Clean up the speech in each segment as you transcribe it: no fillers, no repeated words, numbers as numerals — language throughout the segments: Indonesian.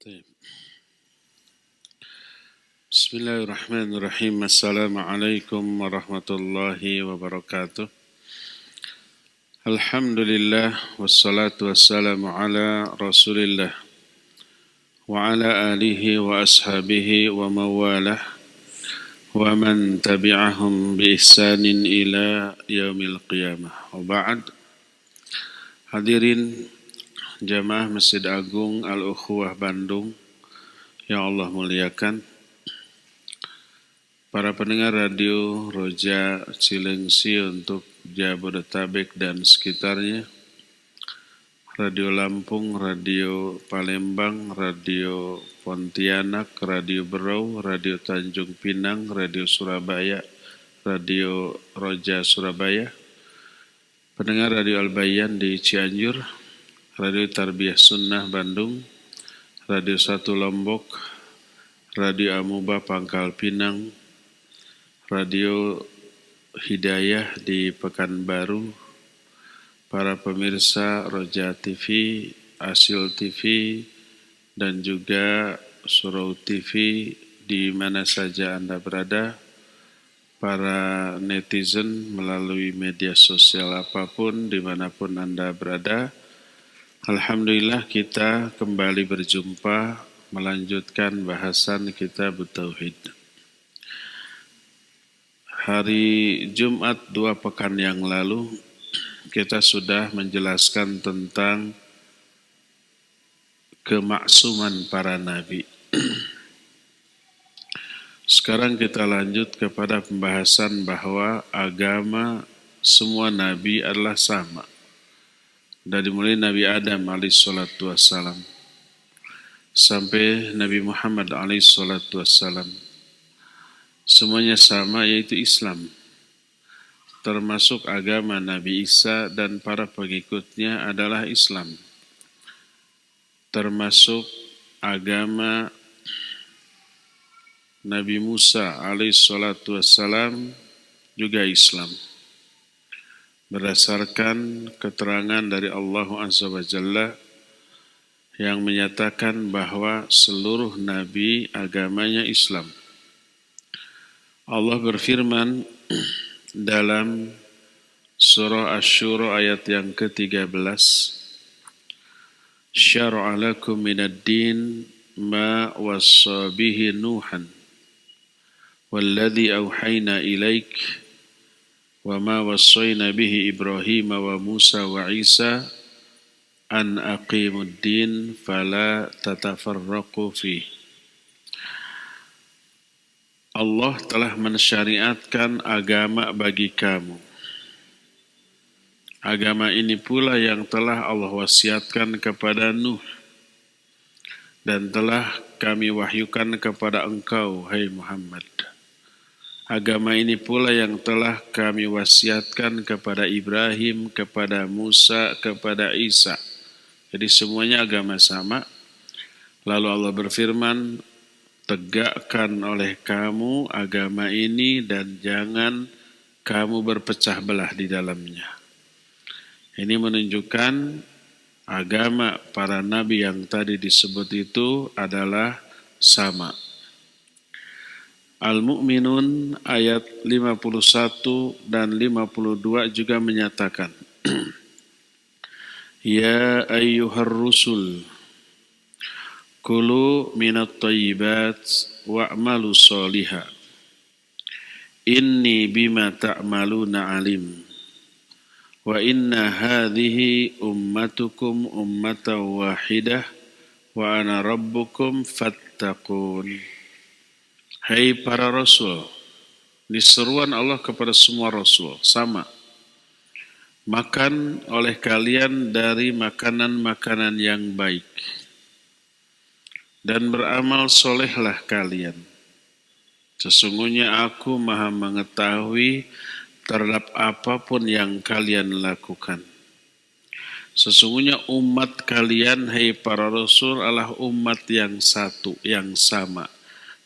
طيب. بسم الله الرحمن الرحيم. السلام عليكم ورحمة الله وبركاته. الحمد لله والصلاة والسلام على رسول الله وعلى آله وأصحابه ومواله ومن تبعهم بإحسان إلى يوم القيامة. وبعد. Hadirin jamaah Masjid Agung Al-Ukhuwah Bandung yang Allah muliakan, para pendengar radio Roja Cilengsi untuk Jabodetabek dan sekitarnya, Radio Lampung, Radio Palembang, Radio Pontianak, Radio Berau, Radio Tanjung Pinang, Radio Surabaya, Radio Roja Surabaya, pendengar Radio Al-Bayan di Cianjur, Radio Tarbiyah Sunnah Bandung, Radio 1 Lombok, Radio Amuba Pangkal Pinang, Radio Hidayah di Pekanbaru, para pemirsa Roja TV, Asil TV, dan juga Surau TV di mana saja Anda berada, para netizen melalui media sosial apapun dimanapun Anda berada. Alhamdulillah kita kembali berjumpa melanjutkan bahasan kitab Tauhid. Hari Jumat 2 pekan yang lalu kita sudah menjelaskan tentang kemaksuman para nabi. Sekarang kita lanjut kepada pembahasan bahwa agama semua nabi adalah sama. Dari mulai Nabi Adam alaihissalatu wassalam sampai Nabi Muhammad alaihissalatu wassalam, semuanya sama, yaitu Islam. Termasuk agama Nabi Isa dan para pengikutnya adalah Islam. Termasuk agama Nabi Musa alaihissalatu wassalam juga Islam. Berdasarkan keterangan dari Allah Azza wa Jalla yang menyatakan bahwa seluruh Nabi agamanya Islam. Allah berfirman dalam surah Asy-Syura ayat yang ke-13, Syara'a lakum minad din ma wassa bihi Nuhan walladzi auhayna ilaik wa ma wassayna bihi Ibrahim wa Musa wa Isa an aqimud din fala tatafarraqu fihi. Allah telah mensyariatkan agama bagi kamu. Agama ini pula yang telah Allah wasiatkan kepada Nuh dan telah kami wahyukan kepada engkau, hai Muhammad. Agama ini pula yang telah kami wasiatkan kepada Ibrahim, kepada Musa, kepada Isa. Jadi semuanya agama sama. Lalu Allah berfirman, tegakkan oleh kamu agama ini dan jangan kamu berpecah belah di dalamnya. Ini menunjukkan agama para nabi yang tadi disebut itu adalah sama. Al-Mu'minun ayat 51 dan 52 juga menyatakan, Ya ayyuhar rusul, Kulu minat thayyibat wa'malu sholiha. Inni bima ta'maluna alim. Wa inna hadhihi ummatukum ummatan wahidah wa ana rabbukum fattaqun. Hai para rasul, ini seruan Allah kepada semua rasul, sama. Makan oleh kalian dari makanan-makanan yang baik. Dan beramal solehlah kalian. Sesungguhnya aku maha mengetahui terhadap apapun yang kalian lakukan. Sesungguhnya umat kalian, hai para rasul, adalah umat yang satu, yang sama.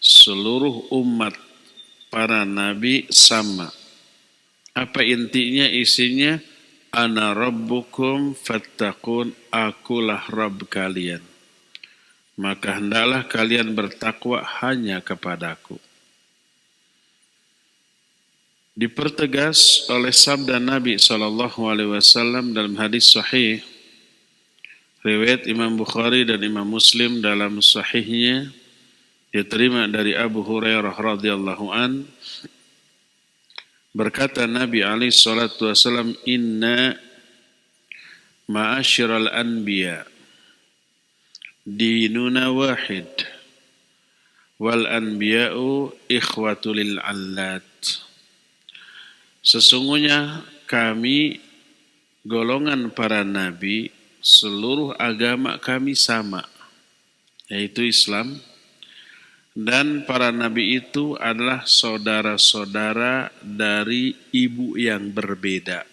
Seluruh umat para nabi sama. Apa intinya, isinya? Ana rabbukum fattaqun, akulah Rabb kalian. maka hendaklah kalian bertakwa hanya kepadaku. Dipertegas oleh sabda Nabi SAW dalam hadis sahih riwayat Imam Bukhari dan Imam Muslim dalam sahihnya, diterima dari Abu Hurairah radhiyallahu an, berkata Nabi alaihi salatu wasallam, inna ma'asyiral anbiya dinuna wahid wal anbiya'u ikhwatul allat. Sesungguhnya kami golongan para nabi, seluruh agama kami sama, yaitu Islam. Dan para nabi itu adalah saudara-saudara dari ibu yang berbeda.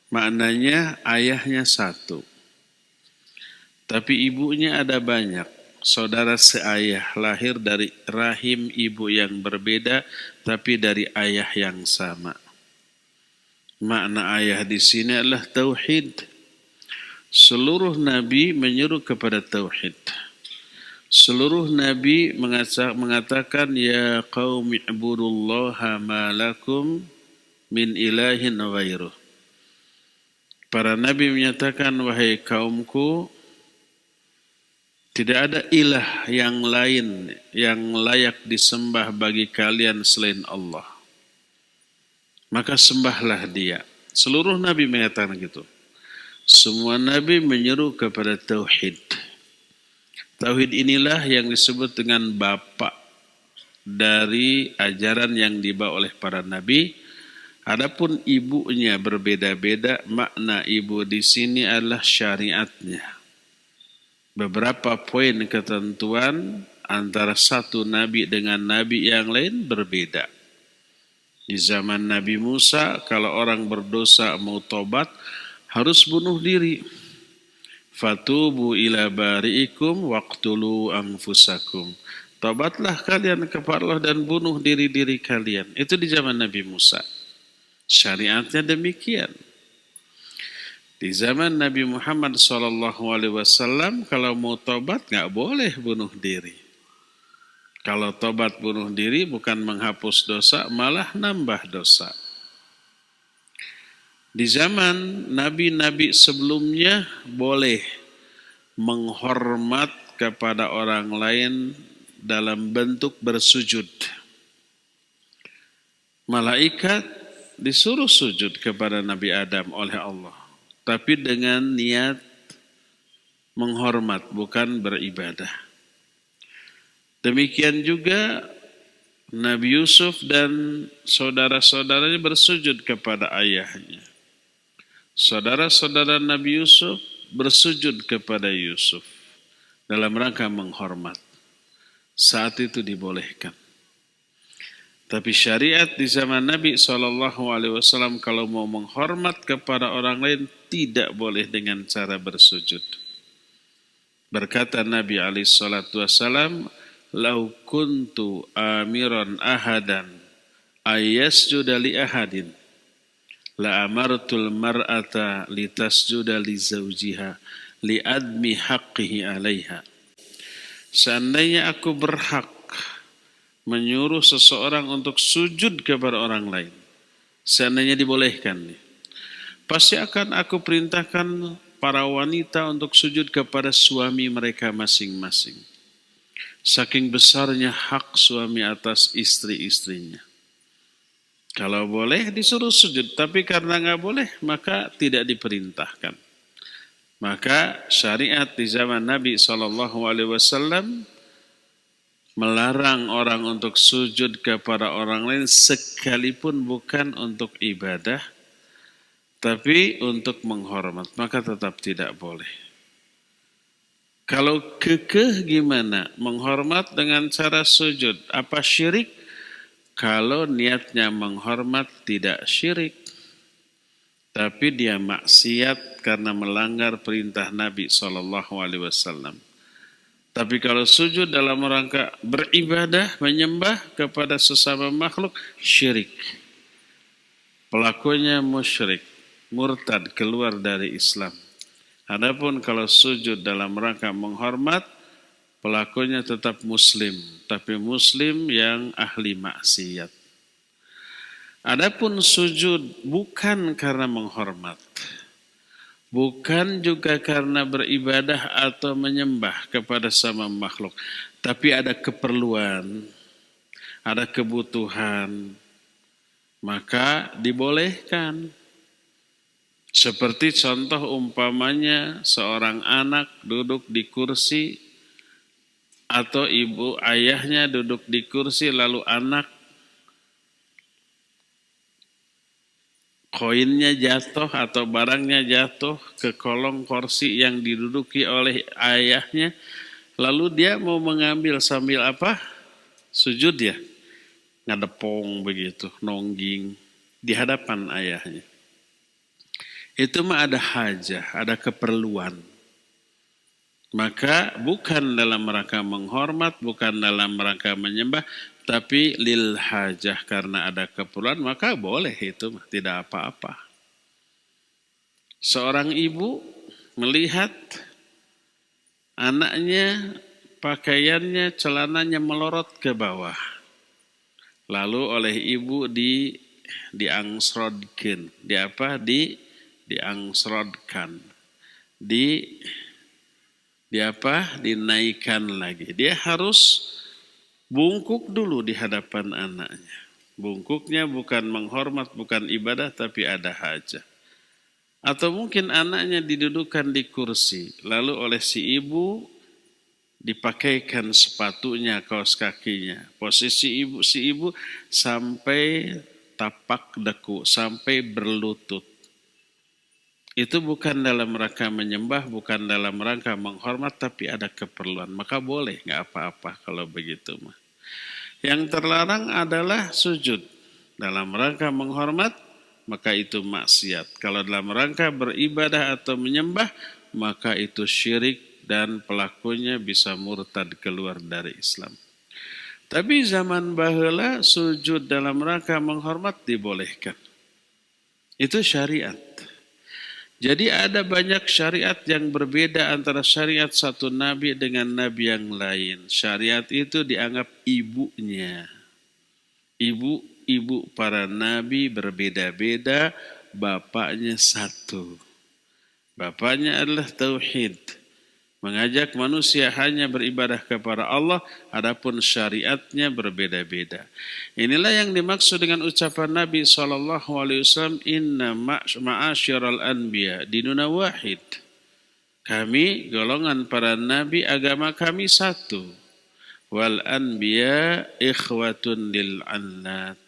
Maknanya ayahnya satu, tapi ibunya ada banyak. Saudara seayah, lahir dari rahim ibu yang berbeda, tapi dari ayah yang sama. Makna ayah di sini adalah tauhid. Seluruh nabi menyeru kepada tauhid. Seluruh nabi mengatakan, ya qaumi ibudullaha ma lakum min ilahin ghairuh. Para nabi menyatakan, wahai kaumku, tidak ada ilah yang lain yang layak disembah bagi kalian selain Allah. Maka sembahlah dia. Seluruh nabi mengatakan gitu. Semua nabi menyeru kepada tauhid. Tauhid inilah yang disebut dengan bapak dari ajaran yang dibawa oleh para nabi. Adapun ibunya berbeda-beda, makna ibu di sini adalah syariatnya. Beberapa poin ketentuan antara satu nabi dengan nabi yang lain berbeda. Di zaman Nabi Musa, kalau orang berdosa mau tobat, harus bunuh diri. Fatubu ila bari'ikum waqtulu anfusakum. Tobatlah kalian kepada Allah dan bunuh diri-diri kalian. Itu di zaman Nabi Musa. Syariatnya demikian. Di zaman Nabi Muhammad SAW, kalau mau tobat nggak boleh bunuh diri. Kalau tobat bunuh diri bukan menghapus dosa, malah nambah dosa. Di zaman nabi-nabi sebelumnya boleh menghormat kepada orang lain dalam bentuk bersujud. Malaikat disuruh sujud kepada Nabi Adam oleh Allah, tapi dengan niat menghormat, bukan beribadah. Demikian juga Nabi Yusuf dan saudara-saudaranya bersujud kepada ayahnya. Saudara-saudara Nabi Yusuf bersujud kepada Yusuf dalam rangka menghormat. Saat itu dibolehkan. Tapi syariat di zaman Nabi SAW kalau mau menghormat kepada orang lain tidak boleh dengan cara bersujud. Berkata Nabi SAW, "Lau kuntu amiran ahadan ayasjuda li ahadin, la amartul mar'ata litasjuda li zawjiha li admi haqqihi 'alaiha." Seandainya aku berhak menyuruh seseorang untuk sujud kepada orang lain, seandainya dibolehkan, pasti akan aku perintahkan para wanita untuk sujud kepada suami mereka masing-masing. Saking besarnya hak suami atas istri-istrinya. Kalau boleh disuruh sujud, tapi karena nggak boleh maka tidak diperintahkan. Maka syariat di zaman Nabi SAW melarang orang untuk sujud kepada orang lain sekalipun bukan untuk ibadah, tapi untuk menghormat, maka tetap tidak boleh. Kalau kekeh gimana? Menghormat dengan cara sujud. Apa syirik? Kalau niatnya menghormat tidak syirik. Tapi dia maksiat karena melanggar perintah Nabi SAW. Tapi kalau sujud dalam rangka beribadah, menyembah kepada sesama makhluk, syirik. Pelakunya musyrik, murtad, keluar dari Islam. Adapun kalau sujud dalam rangka menghormat, pelakunya tetap muslim, tapi muslim yang ahli maksiat. Adapun sujud bukan karena menghormat, bukan juga karena beribadah atau menyembah kepada sama makhluk, tapi ada keperluan, ada kebutuhan, maka dibolehkan. Seperti contoh umpamanya seorang anak duduk di kursi atau ibu ayahnya duduk di kursi lalu anak koinnya jatuh atau barangnya jatuh ke kolong kursi yang diduduki oleh ayahnya, lalu dia mau mengambil sambil apa? Sujud ya, ngadepong begitu, nongging di hadapan ayahnya. Itu mah ada hajah, ada keperluan. Maka bukan dalam rangka menghormat, bukan dalam rangka menyembah, tapi lil hajah karena ada keperluan, maka boleh itu, tidak apa-apa. Seorang ibu melihat anaknya pakaiannya, celananya melorot ke bawah. Lalu oleh ibu diangsrodkan, diangsrodkan, dinaikkan lagi. Dia harus bungkuk dulu di hadapan anaknya. Bungkuknya bukan menghormat, bukan ibadah, tapi ada hajat. Atau mungkin anaknya didudukan di kursi, lalu oleh si ibu dipakaikan sepatunya, kaos kakinya. Posisi si ibu sampai tapak deku, sampai berlutut. Itu bukan dalam rangka menyembah, bukan dalam rangka menghormat, tapi ada keperluan. Maka boleh, nggak apa-apa kalau begitu. Yang terlarang adalah sujud. Dalam rangka menghormat, maka itu maksiat. Kalau dalam rangka beribadah atau menyembah, maka itu syirik dan pelakunya bisa murtad keluar dari Islam. Tapi zaman baheula sujud dalam rangka menghormat dibolehkan. Itu syariat. Jadi ada banyak syariat yang berbeda antara syariat satu nabi dengan nabi yang lain. Syariat itu dianggap ibunya. Ibu para nabi berbeda-beda, bapaknya satu. Bapaknya adalah tauhid. Mengajak manusia hanya beribadah kepada Allah, adapun syariatnya berbeda-beda. Inilah yang dimaksud dengan ucapan Nabi SAW, Inna ma'asyiral anbiya dinuna wahid. Kami, golongan para nabi, agama kami satu. Wal anbiya ikhwatun lil annat.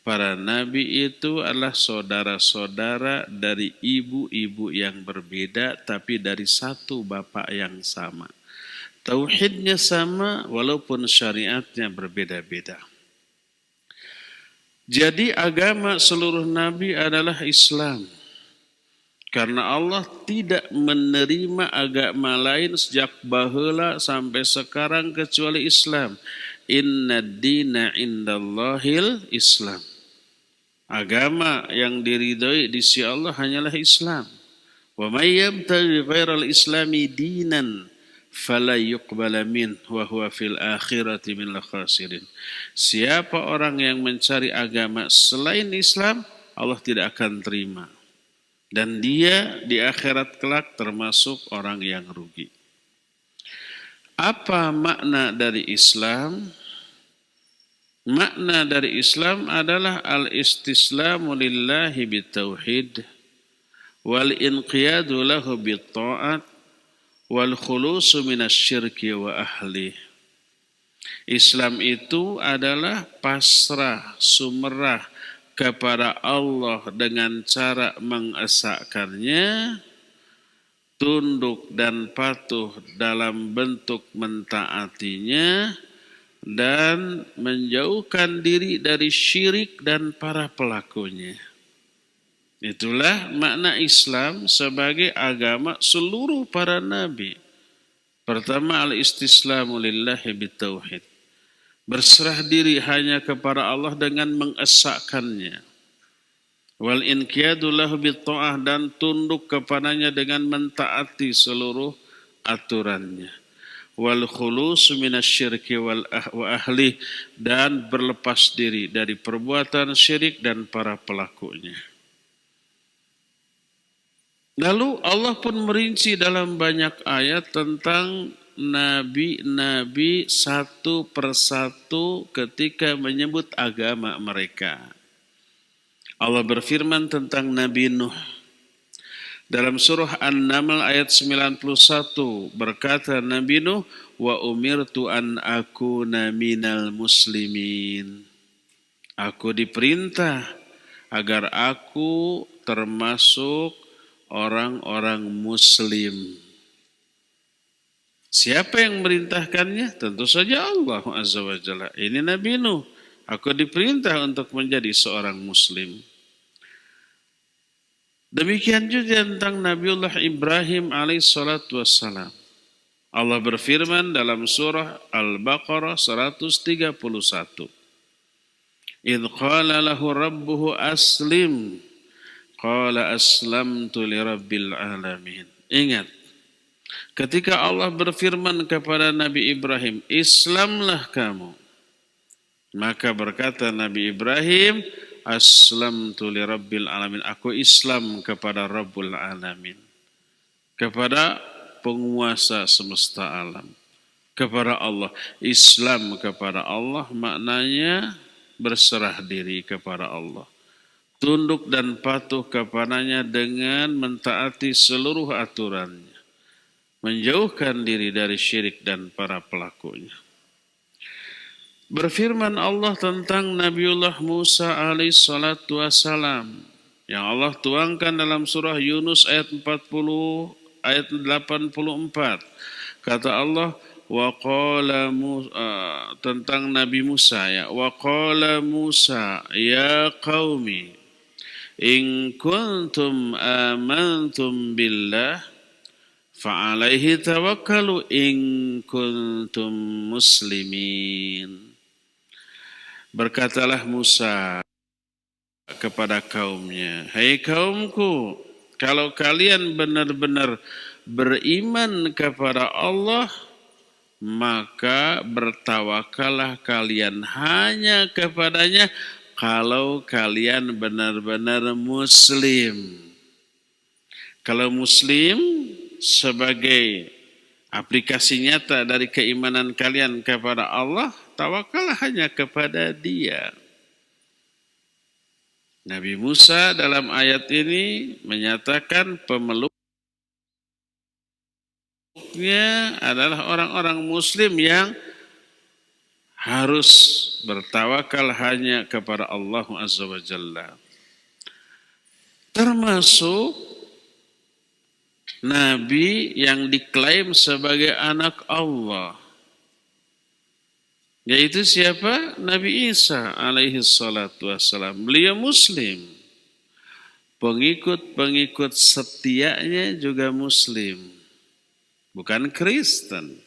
Para nabi itu adalah saudara-saudara dari ibu-ibu yang berbeda, tapi dari satu bapak yang sama. Tauhidnya sama, walaupun syariatnya berbeda-beda. Jadi agama seluruh nabi adalah Islam. Karena Allah tidak menerima agama lain sejak baheula sampai sekarang kecuali Islam. Inna dina indallahil Islam. Agama yang diridhoi di sisi Allah hanyalah Islam. Wa may yabtaghi ghairal islami dinan fala yuqbala min wa huwa fil akhirati minal khasirin. Siapa orang yang mencari agama selain Islam, Allah tidak akan terima. Dan dia di akhirat kelak termasuk orang yang rugi. Apa makna dari Islam? Makna dari Islam adalah al-istislamu lillahi bitauhid wal inqiyadu lahu bitta'at wal khulusu minasyirki wa ahli. Islam itu adalah pasrah, sumerah kepada Allah dengan cara mengesahkannya, tunduk dan patuh dalam bentuk mentaatinya, dan menjauhkan diri dari syirik dan para pelakunya. Itulah makna Islam sebagai agama seluruh para nabi. Pertama, al-istislamu lillahi bitauhid. Berserah diri hanya kepada Allah dengan mengesahkannya. wal inqiyadu lahu bitta'ah, dan tunduk kepadanya dengan mentaati seluruh aturannya, wal khulus minasyirki wa ahli, dan berlepas diri dari perbuatan syirik dan para pelakunya. Lalu Allah pun merinci dalam banyak ayat tentang nabi-nabi satu persatu ketika menyebut agama mereka. Allah berfirman tentang Nabi Nuh. Dalam surah An-Naml ayat 91 berkata Nabi Nuh, wa umirtu an akuna minal muslimin. Aku diperintah agar aku termasuk orang-orang muslim. Siapa yang merintahkannya? Tentu saja Allah Azza wa Jalla. Ini Nabi Nuh. Aku diperintah untuk menjadi seorang muslim. Demikian juga tentang Nabiullah Ibrahim alaihissalatu wassalam. Allah berfirman dalam surah Al-Baqarah 131. Idh qala lahu rabbuhu aslim. Qala aslamtu lirabbil alamin. Ingat, ketika Allah berfirman kepada Nabi Ibrahim, Islamlah kamu. Maka berkata Nabi Ibrahim, aslamtu lirabbil alamin. Aku Islam kepada Rabbul alamin. Kepada penguasa semesta alam. Kepada Allah. Islam kepada Allah maknanya berserah diri kepada Allah. Tunduk dan patuh kepadanya dengan mentaati seluruh aturannya. Menjauhkan diri dari syirik dan para pelakunya. Berfirman Allah tentang Nabiullah Musa alaihissalatu wassalam. Yang Allah tuangkan dalam surah Yunus ayat 40, ayat 84. Kata Allah, tentang Nabi Musa ya. Wa qala Musa ya qaumi in kuntum amantum billah fa'alaihi tawakkalu in kuntum muslimin. Berkatalah Musa kepada kaumnya, hai kaumku, kalau kalian benar-benar beriman kepada Allah, maka bertawakallah kalian hanya kepadanya kalau kalian benar-benar muslim. Kalau muslim sebagai aplikasi nyata dari keimanan kalian kepada Allah, tawakallah hanya kepada Dia. Nabi Musa dalam ayat ini menyatakan pemeluknya adalah orang-orang muslim yang harus bertawakal hanya kepada Allah Azza wa Jalla. Termasuk Nabi yang diklaim sebagai anak Allah. Yaitu siapa? Nabi Isa alaihi salatu wassalam. Beliau muslim. Pengikut-pengikut setianya juga muslim. Bukan Kristen.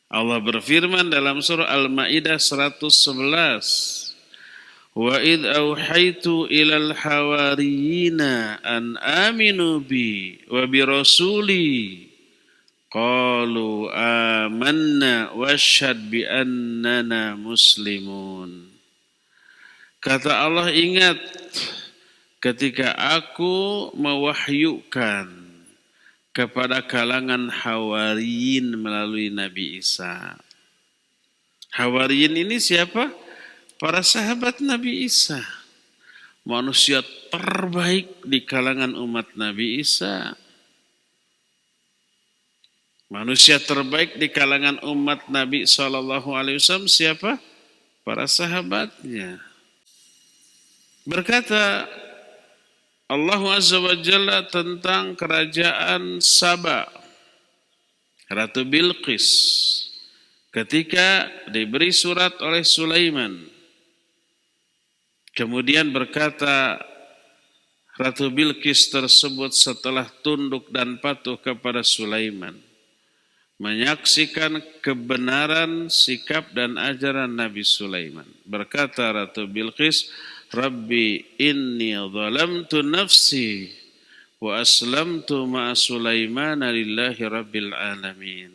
Allah berfirman dalam surah Al-Maidah 111. Wa idh auhaitu ilal hawariyina an aminu bi wa bi rasuli qalu amanna washhad bi annana muslimun. Kata Allah, ingat ketika aku mewahyukan kepada kalangan Hawariyin melalui Nabi Isa. Hawariyin ini siapa? Para sahabat Nabi Isa. Manusia terbaik di kalangan umat Nabi Isa. Manusia terbaik di kalangan umat Nabi SAW siapa? Para sahabatnya. Berkata Allah Azza wa Jalla tentang kerajaan Saba, Ratu Bilqis, ketika diberi surat oleh Sulaiman. Kemudian berkata Ratu Bilqis tersebut setelah tunduk dan patuh kepada Sulaiman, menyaksikan kebenaran sikap dan ajaran Nabi Sulaiman. Berkata Ratu Bilqis, Rabbi inni zalamtu nafsi wa aslamtu ma'a Sulaimana lillahi rabbil alamin.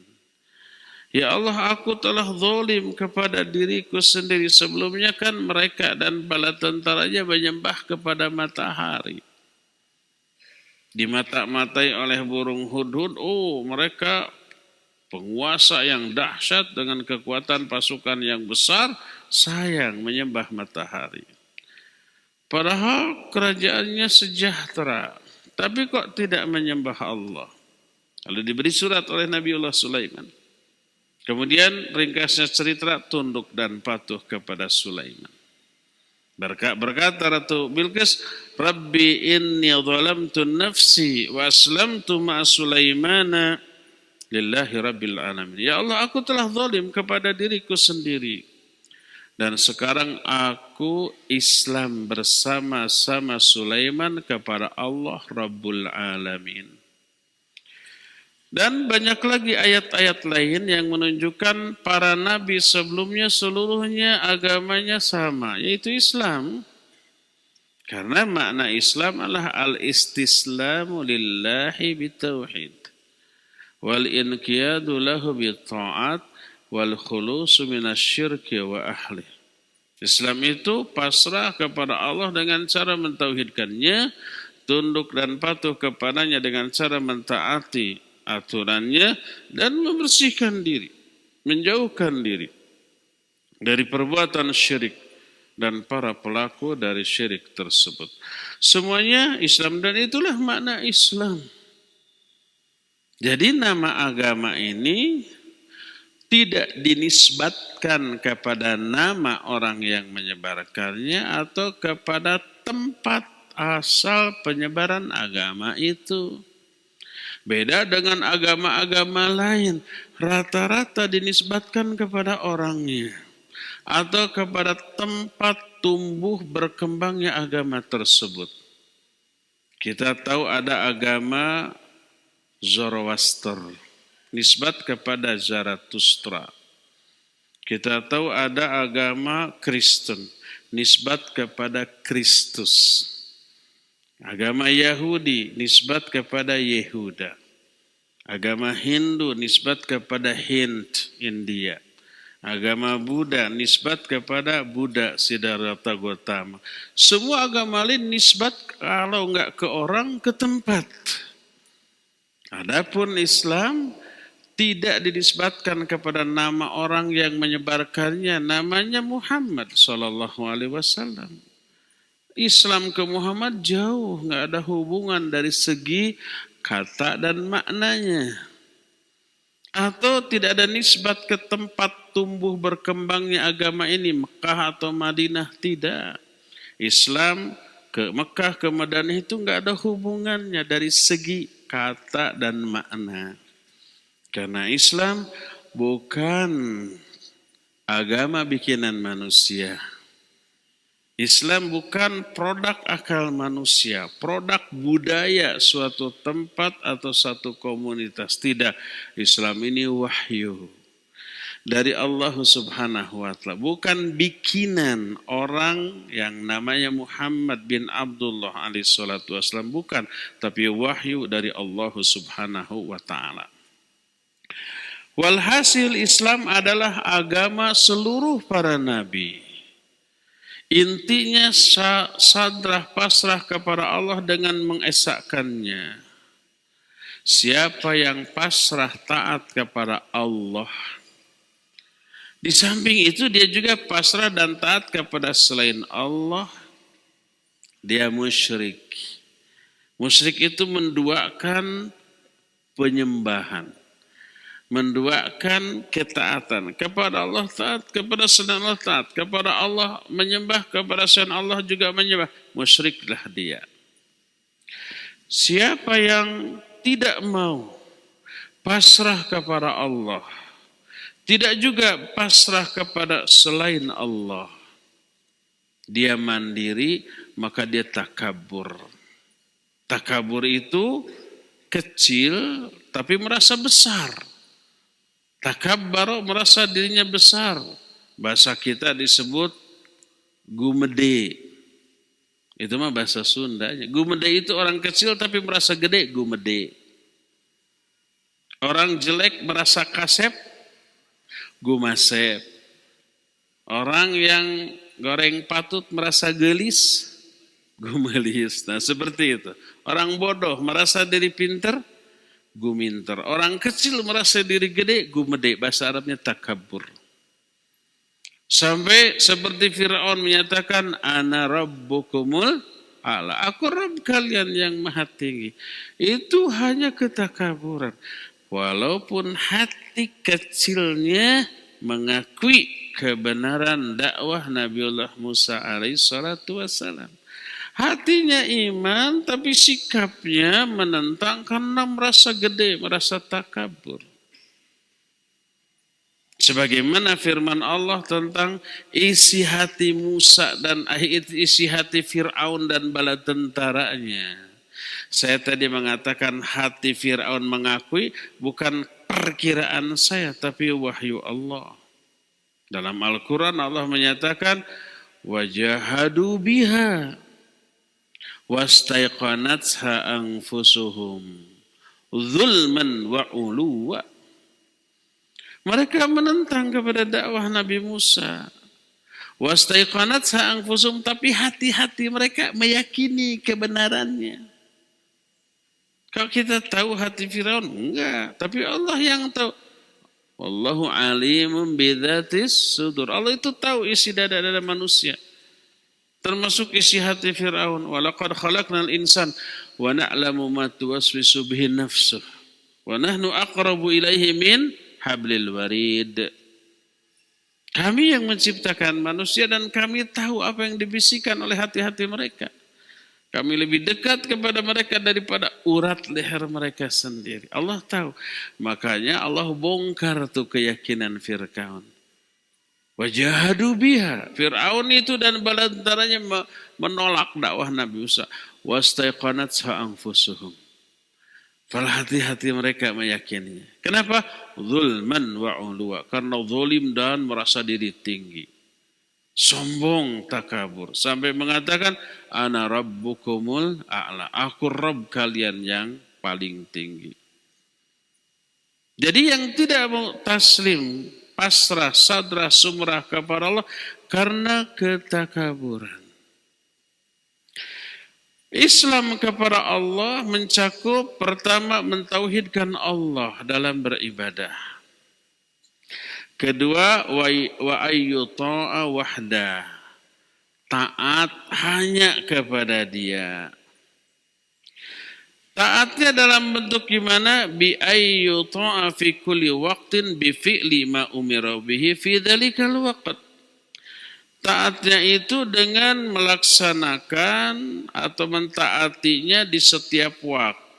Ya Allah, aku telah zalim kepada diriku sendiri. Sebelumnya kan mereka dan bala tentaranya menyembah kepada matahari. Dimata-matai oleh burung hudhud, oh mereka penguasa yang dahsyat dengan kekuatan pasukan yang besar, sayang menyembah matahari. Padahal kerajaannya sejahtera, tapi kok tidak menyembah Allah. Lalu diberi surat oleh Nabiullah Sulaiman. Kemudian ringkasnya cerita tunduk dan patuh kepada Sulaiman. Berkata Ratu Bilqis, Rabbi inni zalamtu nafsi wa aslamtu ma'a Sulaimana lillahi rabbil alamin. Ya Allah, aku telah zalim kepada diriku sendiri. Dan sekarang aku Islam bersama-sama Sulaiman kepada Allah Rabbul Alamin. Dan banyak lagi ayat-ayat lain yang menunjukkan para nabi sebelumnya seluruhnya agamanya sama, yaitu Islam. Karena makna Islam adalah al-istislamu lillahi bitauhid wal inqiyadu lahu bitta'at wal khulusu minasyirki wa ahli. Islam itu pasrah kepada Allah dengan cara mentauhidkannya, tunduk dan patuh kepadanya dengan cara mentaati aturannya, dan membersihkan diri, menjauhkan diri dari perbuatan syirik dan para pelaku dari syirik tersebut. Semuanya Islam, dan itulah makna Islam. Jadi nama agama ini tidak dinisbatkan kepada nama orang yang menyebarkannya atau kepada tempat asal penyebaran agama itu. Beda dengan agama-agama lain, rata-rata dinisbatkan kepada orangnya atau kepada tempat tumbuh berkembangnya agama tersebut. Kita tahu ada agama Zoroaster, nisbat kepada Zarathustra. Kita tahu ada agama Kristen, nisbat kepada Kristus. Agama Yahudi, nisbat kepada Yehuda. Agama Hindu, nisbat kepada Hind, India. Agama Buddha, nisbat kepada Buddha, Siddhartha Gautama. Semua agama lain nisbat kalau enggak ke orang, ke tempat. Adapun Islam tidak dinisbatkan kepada nama orang yang menyebarkannya, namanya Muhammad sallallahu alaihi wasallam. Islam ke Muhammad jauh, nggak ada hubungan dari segi kata dan maknanya. Atau tidak ada nisbat ke tempat tumbuh berkembangnya agama ini, Mekah atau Madinah, tidak. Islam ke Mekah, ke Madinah itu nggak ada hubungannya dari segi kata dan makna. Karena Islam bukan agama bikinan manusia. Islam bukan produk akal manusia, produk budaya suatu tempat atau satu komunitas. Tidak, Islam ini wahyu dari Allah Subhanahu wa Ta'ala, bukan bikinan orang yang namanya Muhammad bin Abdullah alaihi salatu wasallam, bukan, tapi wahyu dari Allah Subhanahu wa Ta'ala. Walhasil Islam adalah agama seluruh para nabi. Intinya sadrah pasrah kepada Allah dengan mengesahkannya. Siapa yang pasrah taat kepada Allah, di samping itu dia juga pasrah dan taat kepada selain Allah, dia musyrik. Musyrik itu menduakan penyembahan, menduakan ketaatan kepada Allah taat, kepada selain Allah taat, kepada Allah menyembah, kepada selain Allah juga menyembah. Musyriklah dia. Siapa yang tidak mau pasrah kepada Allah, tidak juga pasrah kepada selain Allah, dia mandiri, maka dia takabur. Takabur itu kecil tapi merasa besar. Takabbar, merasa dirinya besar. Bahasa kita disebut gumede. Itu mah bahasa Sundanya. Gumede itu orang kecil tapi merasa gede, gumede. Orang jelek merasa kasep, gumasep. Orang yang goreng patut merasa gelis, gumelis. Nah seperti itu. Orang bodoh merasa diri pinter, guminter. Orang kecil merasa diri gede, gumede. Bahasa Arabnya takabur. Sampai seperti Fir'aun menyatakan, Ana rabbukumul a'la. Aku Rabb kalian yang maha tinggi. Itu hanya ketakaburan. Walaupun hati kecilnya mengakui kebenaran dakwah Nabiullah Musa alaihissalatu wassalam. Hatinya iman tapi sikapnya menentang karena merasa gede, merasa takabur. Sebagaimana firman Allah tentang isi hati Musa dan isi hati Fir'aun dan bala tentaranya. Saya tadi mengatakan hati Fir'aun mengakui bukan perkiraan saya tapi wahyu Allah. Dalam Al-Quran Allah menyatakan wajahadu biha wastaiqanatha anfusuhum zulman wa uluwa. Mereka menentang kepada dakwah Nabi Musa. Wastaiqanatha anfusuhum, tapi hati-hati mereka meyakini kebenarannya. Kalau kita tahu hati Firaun, enggak. Tapi Allah yang tahu. Wallahu alimun bidzatis sudur. Allah itu tahu isi dada-dada manusia. Termasuk isi hati Firaun. Walaqad khalaqnal insan wa na'lamu ma tuwaswisu bihi nafsuh. Wa nahnu aqrabu ilaihi min hablil warid. Kami yang menciptakan manusia dan kami tahu apa yang dibisikkan oleh hati-hati mereka. Kami lebih dekat kepada mereka daripada urat leher mereka sendiri. Allah tahu. Makanya Allah bongkar tuh keyakinan Fir'aun. Wajahadu biha. Fir'aun itu dan bala tentaranya menolak dakwah Nabi Musa. Wastaiqanatha anfusuhum. Padahal hati-hati mereka meyakininya. Kenapa? Zulman wa uluwa. Karena zalim dan merasa diri tinggi. Sombong, takabur. Sampai mengatakan, Ana rabbukumul a'la. Aku Rabb kalian yang paling tinggi. Jadi yang tidak mau taslim, pasrah, sadrah, sumrah kepada Allah, karena ketakaburan. Islam kepada Allah mencakup pertama mentauhidkan Allah dalam beribadah. Kedua wa ayyuta'a wahda. Taat hanya kepada Dia. Taatnya dalam bentuk gimana? Bi ayyuta'a fi kulli waqtin bi fi'li ma umira bihi fi dzalikal waqt. Taatnya itu dengan melaksanakan atau mentaatinya di setiap waktu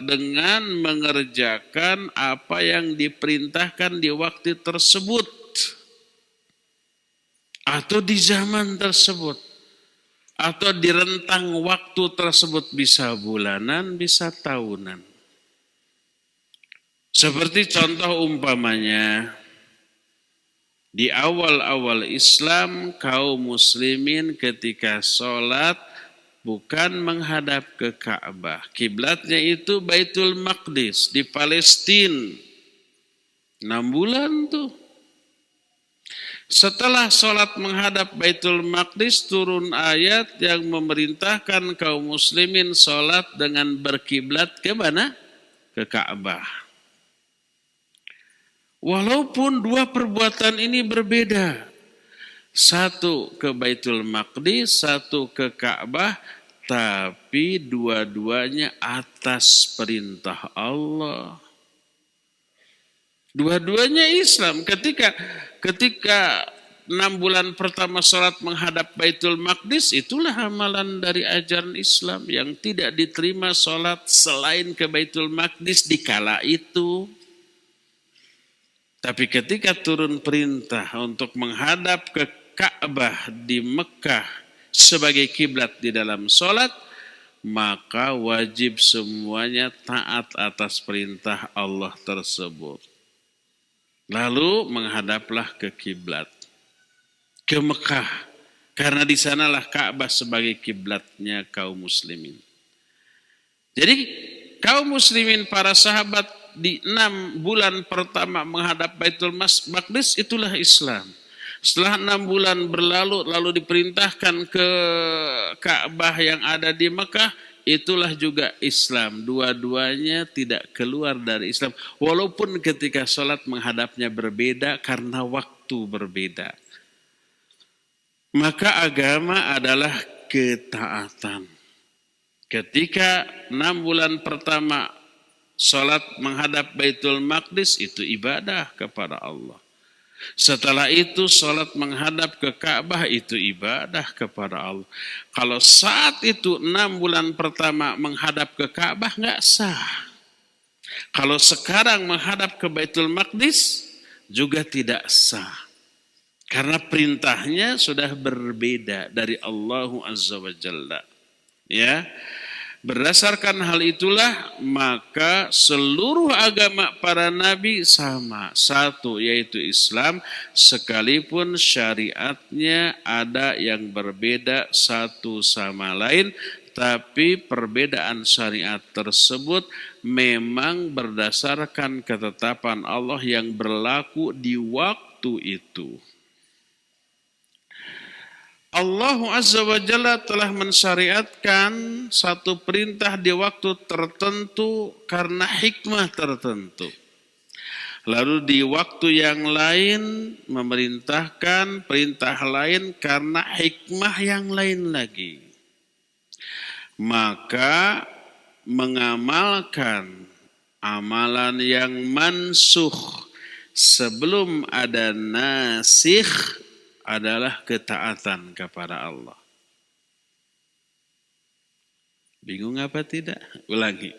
dengan mengerjakan apa yang diperintahkan di waktu tersebut atau di zaman tersebut atau di rentang waktu tersebut, bisa bulanan, bisa tahunan. Seperti contoh umpamanya, di awal-awal Islam, kaum muslimin ketika sholat bukan menghadap ke Ka'bah. Kiblatnya itu Baitul Maqdis di Palestina. 6 bulan tuh. Setelah sholat menghadap Baitul Maqdis, turun ayat yang memerintahkan kaum muslimin sholat dengan berkiblat ke mana? Ke Ka'bah. Walaupun dua perbuatan ini berbeda. Satu ke Baitul Maqdis, satu ke Ka'bah. Tapi dua-duanya atas perintah Allah. Dua-duanya Islam. Ketika 6 bulan pertama sholat menghadap Baitul Maqdis, itulah amalan dari ajaran Islam. Yang tidak diterima sholat selain ke Baitul Maqdis di kala itu. Tapi ketika turun perintah untuk menghadap ke Ka'bah di Mekah sebagai kiblat di dalam sholat, maka wajib semuanya taat atas perintah Allah tersebut. Lalu menghadaplah ke kiblat, ke Mekah, Karena di sanalah Ka'bah sebagai kiblatnya kaum muslimin. Jadi kaum muslimin para sahabat di 6 bulan pertama menghadap Baitul Maqdis, itulah Islam. Setelah 6 bulan berlalu lalu diperintahkan ke Ka'bah yang ada di Mekah, itulah juga Islam. Dua-duanya tidak keluar dari Islam. Walaupun ketika sholat menghadapnya berbeda karena waktu berbeda. Maka agama adalah ketaatan. Ketika 6 bulan pertama sholat menghadap Baitul Maqdis, itu ibadah kepada Allah. Setelah itu sholat menghadap ke Ka'bah, itu ibadah kepada Allah. Kalau saat itu 6 bulan pertama menghadap ke Ka'bah nggak sah. Kalau sekarang menghadap ke Baitul Maqdis juga tidak sah. Karena perintahnya sudah berbeda dari Allah Azza wa Jalla. Ya, berdasarkan hal itulah maka seluruh agama para nabi sama, satu yaitu Islam, sekalipun syariatnya ada yang berbeda satu sama lain, tapi perbedaan syariat tersebut memang berdasarkan ketetapan Allah yang berlaku di waktu itu. Allah Azza wa Jalla telah mensyariatkan satu perintah di waktu tertentu karena hikmah tertentu. Lalu di waktu yang lain memerintahkan perintah lain karena hikmah yang lain lagi. Maka mengamalkan amalan yang mansukh sebelum ada nasikh adalah ketaatan kepada Allah. Bingung apa tidak? Ulangi.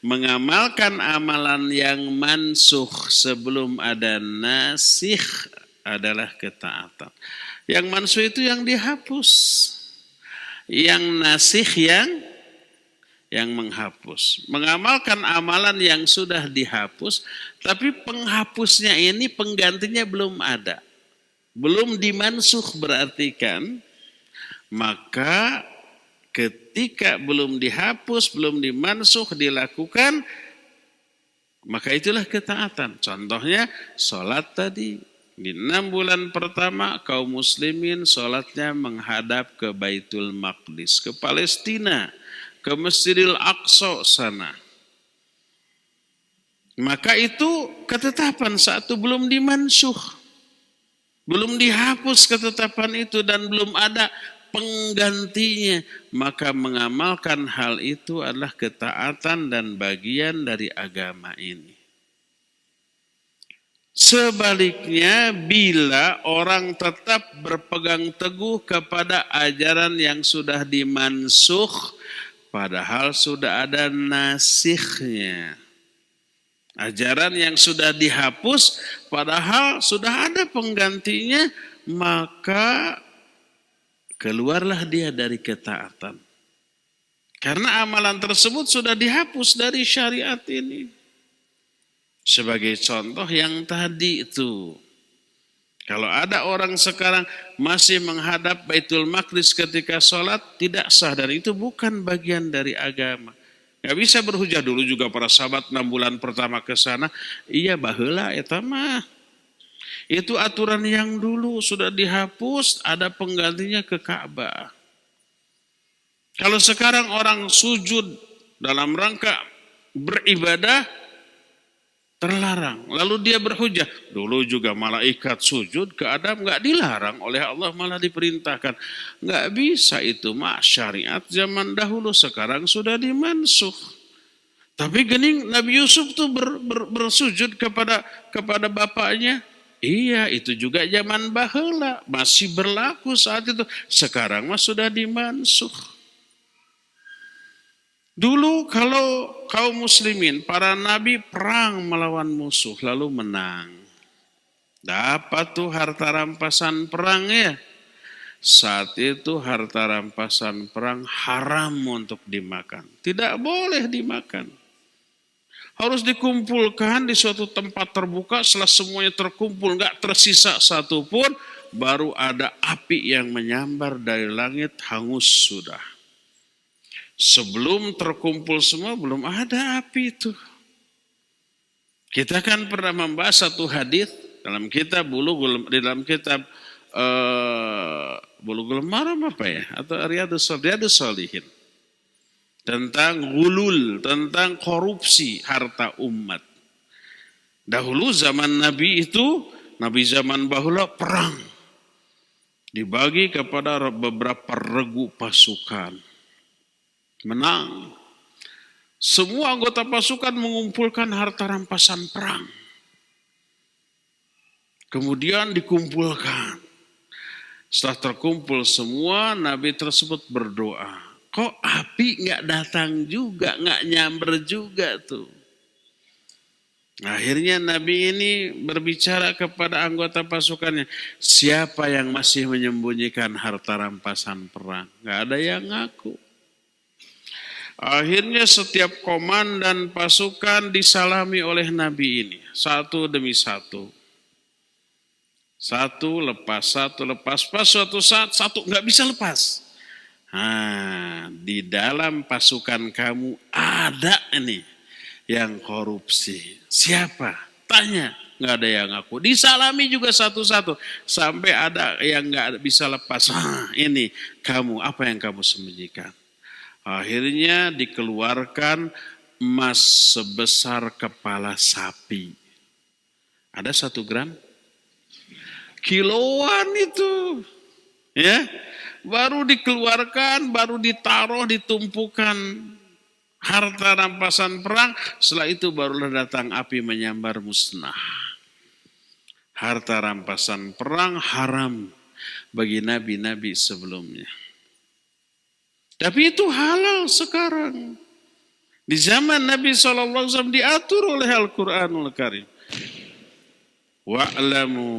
Mengamalkan amalan yang mansukh sebelum ada nasikh adalah ketaatan. Yang mansukh itu yang dihapus. Yang nasikh yang menghapus. Mengamalkan amalan yang sudah dihapus, tapi penghapusnya ini penggantinya belum ada. Belum dimansuh berarti kan, maka ketika belum dihapus, belum dimansuh dilakukan, maka itulah ketaatan. Contohnya sholat tadi, di 6 bulan pertama kaum muslimin sholatnya menghadap ke Baitul Maqdis, ke Palestina, ke Masjidil Aqsa sana. Maka itu ketetapan saat itu belum dimansuh. Belum dihapus ketetapan itu dan belum ada penggantinya. Maka mengamalkan hal itu adalah ketaatan dan bagian dari agama ini. Sebaliknya bila orang tetap berpegang teguh kepada ajaran yang sudah dimansuh, padahal sudah ada nasikhnya. Ajaran yang sudah dihapus padahal sudah ada penggantinya, maka keluarlah dia dari ketaatan. Karena amalan tersebut sudah dihapus dari syariat ini. Sebagai contoh yang tadi itu. Kalau ada orang sekarang masih menghadap Baitul Maqdis ketika sholat, tidak sah dan itu bukan bagian dari agama. Gak bisa berhujah, dulu juga para sahabat 6 bulan pertama ke sana, iya baheula eta mah. Itu aturan yang dulu sudah dihapus, ada penggantinya ke Ka'bah. Kalau sekarang orang sujud dalam rangka beribadah, terlarang. Lalu dia berhujah, dulu juga malaikat sujud ke Adam gak dilarang oleh Allah, malah diperintahkan. Gak bisa itu mah syariat zaman dahulu, sekarang sudah dimansuh. Tapi gening Nabi Yusuf tuh bersujud kepada bapaknya. Iya, itu juga zaman baheula, masih berlaku saat itu. Sekarang mah sudah dimansuh. Dulu kalau kaum muslimin, para nabi perang melawan musuh lalu menang. Dapat tuh harta rampasan perang ya. Saat itu harta rampasan perang haram untuk dimakan. Tidak boleh dimakan. Harus dikumpulkan di suatu tempat terbuka, setelah semuanya terkumpul, nggak tersisa satu pun, baru ada api yang menyambar dari langit, hangus sudah. Sebelum terkumpul semua belum ada api itu. Kita kan pernah membahas satu hadis dalam kitab Bulughul Maram apa ya, atau Riyadhus Shalihin, tentang gulul, tentang korupsi harta umat. Dahulu zaman Nabi itu, Nabi zaman bahula perang, dibagi kepada beberapa regu pasukan, menang. Semua anggota pasukan mengumpulkan harta rampasan perang. Kemudian dikumpulkan. Setelah terkumpul semua, Nabi tersebut berdoa. Kok api nggak datang juga, nggak nyamber juga tuh. Akhirnya Nabi ini berbicara kepada anggota pasukannya. Siapa yang masih menyembunyikan harta rampasan perang? Nggak ada yang ngaku. Akhirnya setiap komandan pasukan disalami oleh Nabi ini. Satu demi satu. Satu lepas. Pas suatu saat satu nggak bisa lepas. Di dalam pasukan kamu ada nih yang korupsi. Siapa? Tanya. Nggak ada yang ngaku. Disalami juga satu-satu. Sampai ada yang nggak bisa lepas. Ini kamu, apa yang kamu sembunyikan? Akhirnya dikeluarkan emas sebesar kepala sapi. Ada 1 gram? Kiloan itu, ya, baru dikeluarkan, baru ditaruh, ditumpukan harta rampasan perang. Setelah itu barulah datang api menyambar musnah. Harta rampasan perang haram bagi nabi-nabi sebelumnya. Tapi itu halal sekarang. Di zaman Nabi SAW diatur oleh Al-Quranul Karim. Wa'lamu.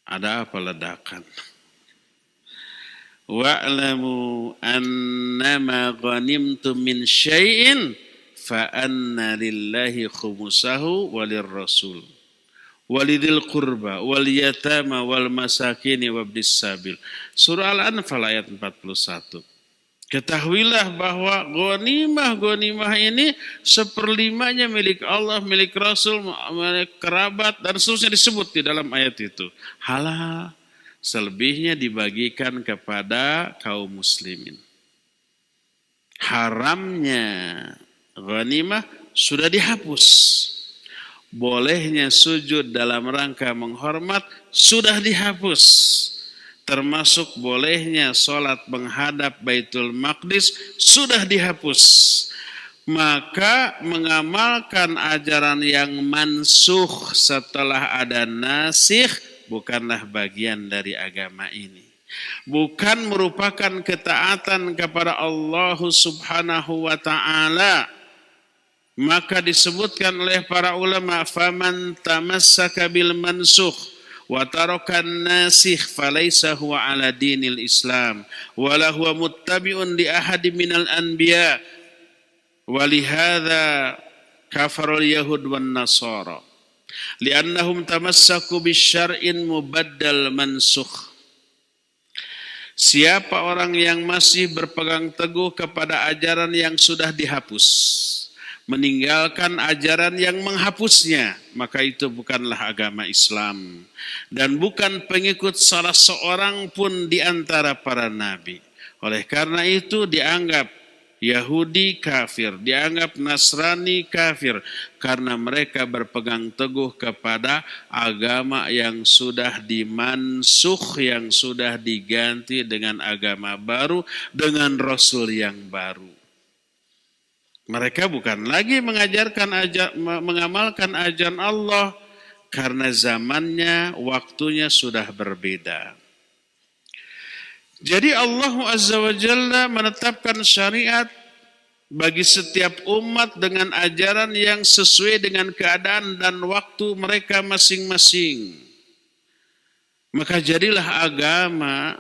Ada apa ledakan? Wa'lamu annama ghanimtum min syai'in fa anna lillahi khumusahu walir rasul walidil qurba wal yatama wal masakini wabnis sabil. Surah Al-Anfal ayat 41. Ketahuilah bahwa ghanimah ini 1/5 milik Allah, milik Rasul, milik kerabat, dan seterusnya disebut di dalam ayat itu. Halal. Selebihnya dibagikan kepada kaum muslimin. Haramnya ghanimah sudah dihapus. Bolehnya sujud dalam rangka menghormat sudah dihapus. Termasuk bolehnya sholat menghadap Baitul Maqdis sudah dihapus. Maka mengamalkan ajaran yang mansukh setelah ada nasikh bukanlah bagian dari agama ini. Bukan merupakan ketaatan kepada Allah Subhanahu wa ta'ala. Maka disebutkan oleh para ulama, faman tamassaka bil mansukh wa tarakan nasikh falaysa huwa ala dinil Islam wala huwa muttabi'un li ahadi minal anbiya walihadza kafarul yahud wan nasara li'annahum tamassaku bisyar'in mubaddal mansukh. Siapa orang yang masih berpegang teguh kepada ajaran yang sudah dihapus, meninggalkan ajaran yang menghapusnya, maka itu bukanlah agama Islam dan bukan pengikut salah seorang pun di antara para nabi. Oleh karena itu dianggap Yahudi kafir, dianggap Nasrani kafir karena mereka berpegang teguh kepada agama yang sudah dimansukh, yang sudah diganti dengan agama baru, dengan Rasul yang baru. Mereka bukan lagi mengamalkan ajaran Allah karena zamannya, waktunya sudah berbeda. Jadi Allah Azza wa Jalla menetapkan syariat bagi setiap umat dengan ajaran yang sesuai dengan keadaan dan waktu mereka masing-masing. Maka jadilah agama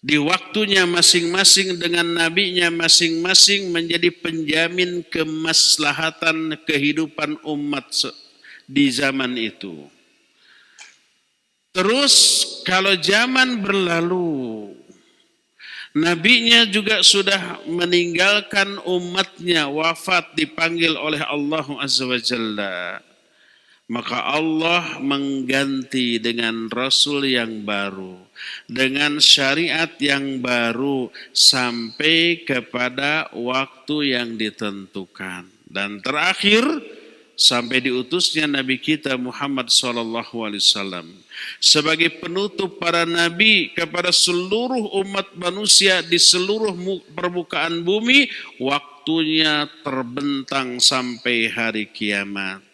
di waktunya masing-masing dengan nabinya masing-masing menjadi penjamin kemaslahatan kehidupan umat di zaman itu. Terus kalau zaman berlalu, nabinya juga sudah meninggalkan umatnya, wafat, dipanggil oleh Allah Azza wa Jalla. Maka Allah mengganti dengan Rasul yang baru, dengan syariat yang baru sampai kepada waktu yang ditentukan. Dan terakhir sampai diutusnya Nabi kita Muhammad SAW sebagai penutup para nabi kepada seluruh umat manusia di seluruh permukaan bumi, waktunya terbentang sampai hari kiamat.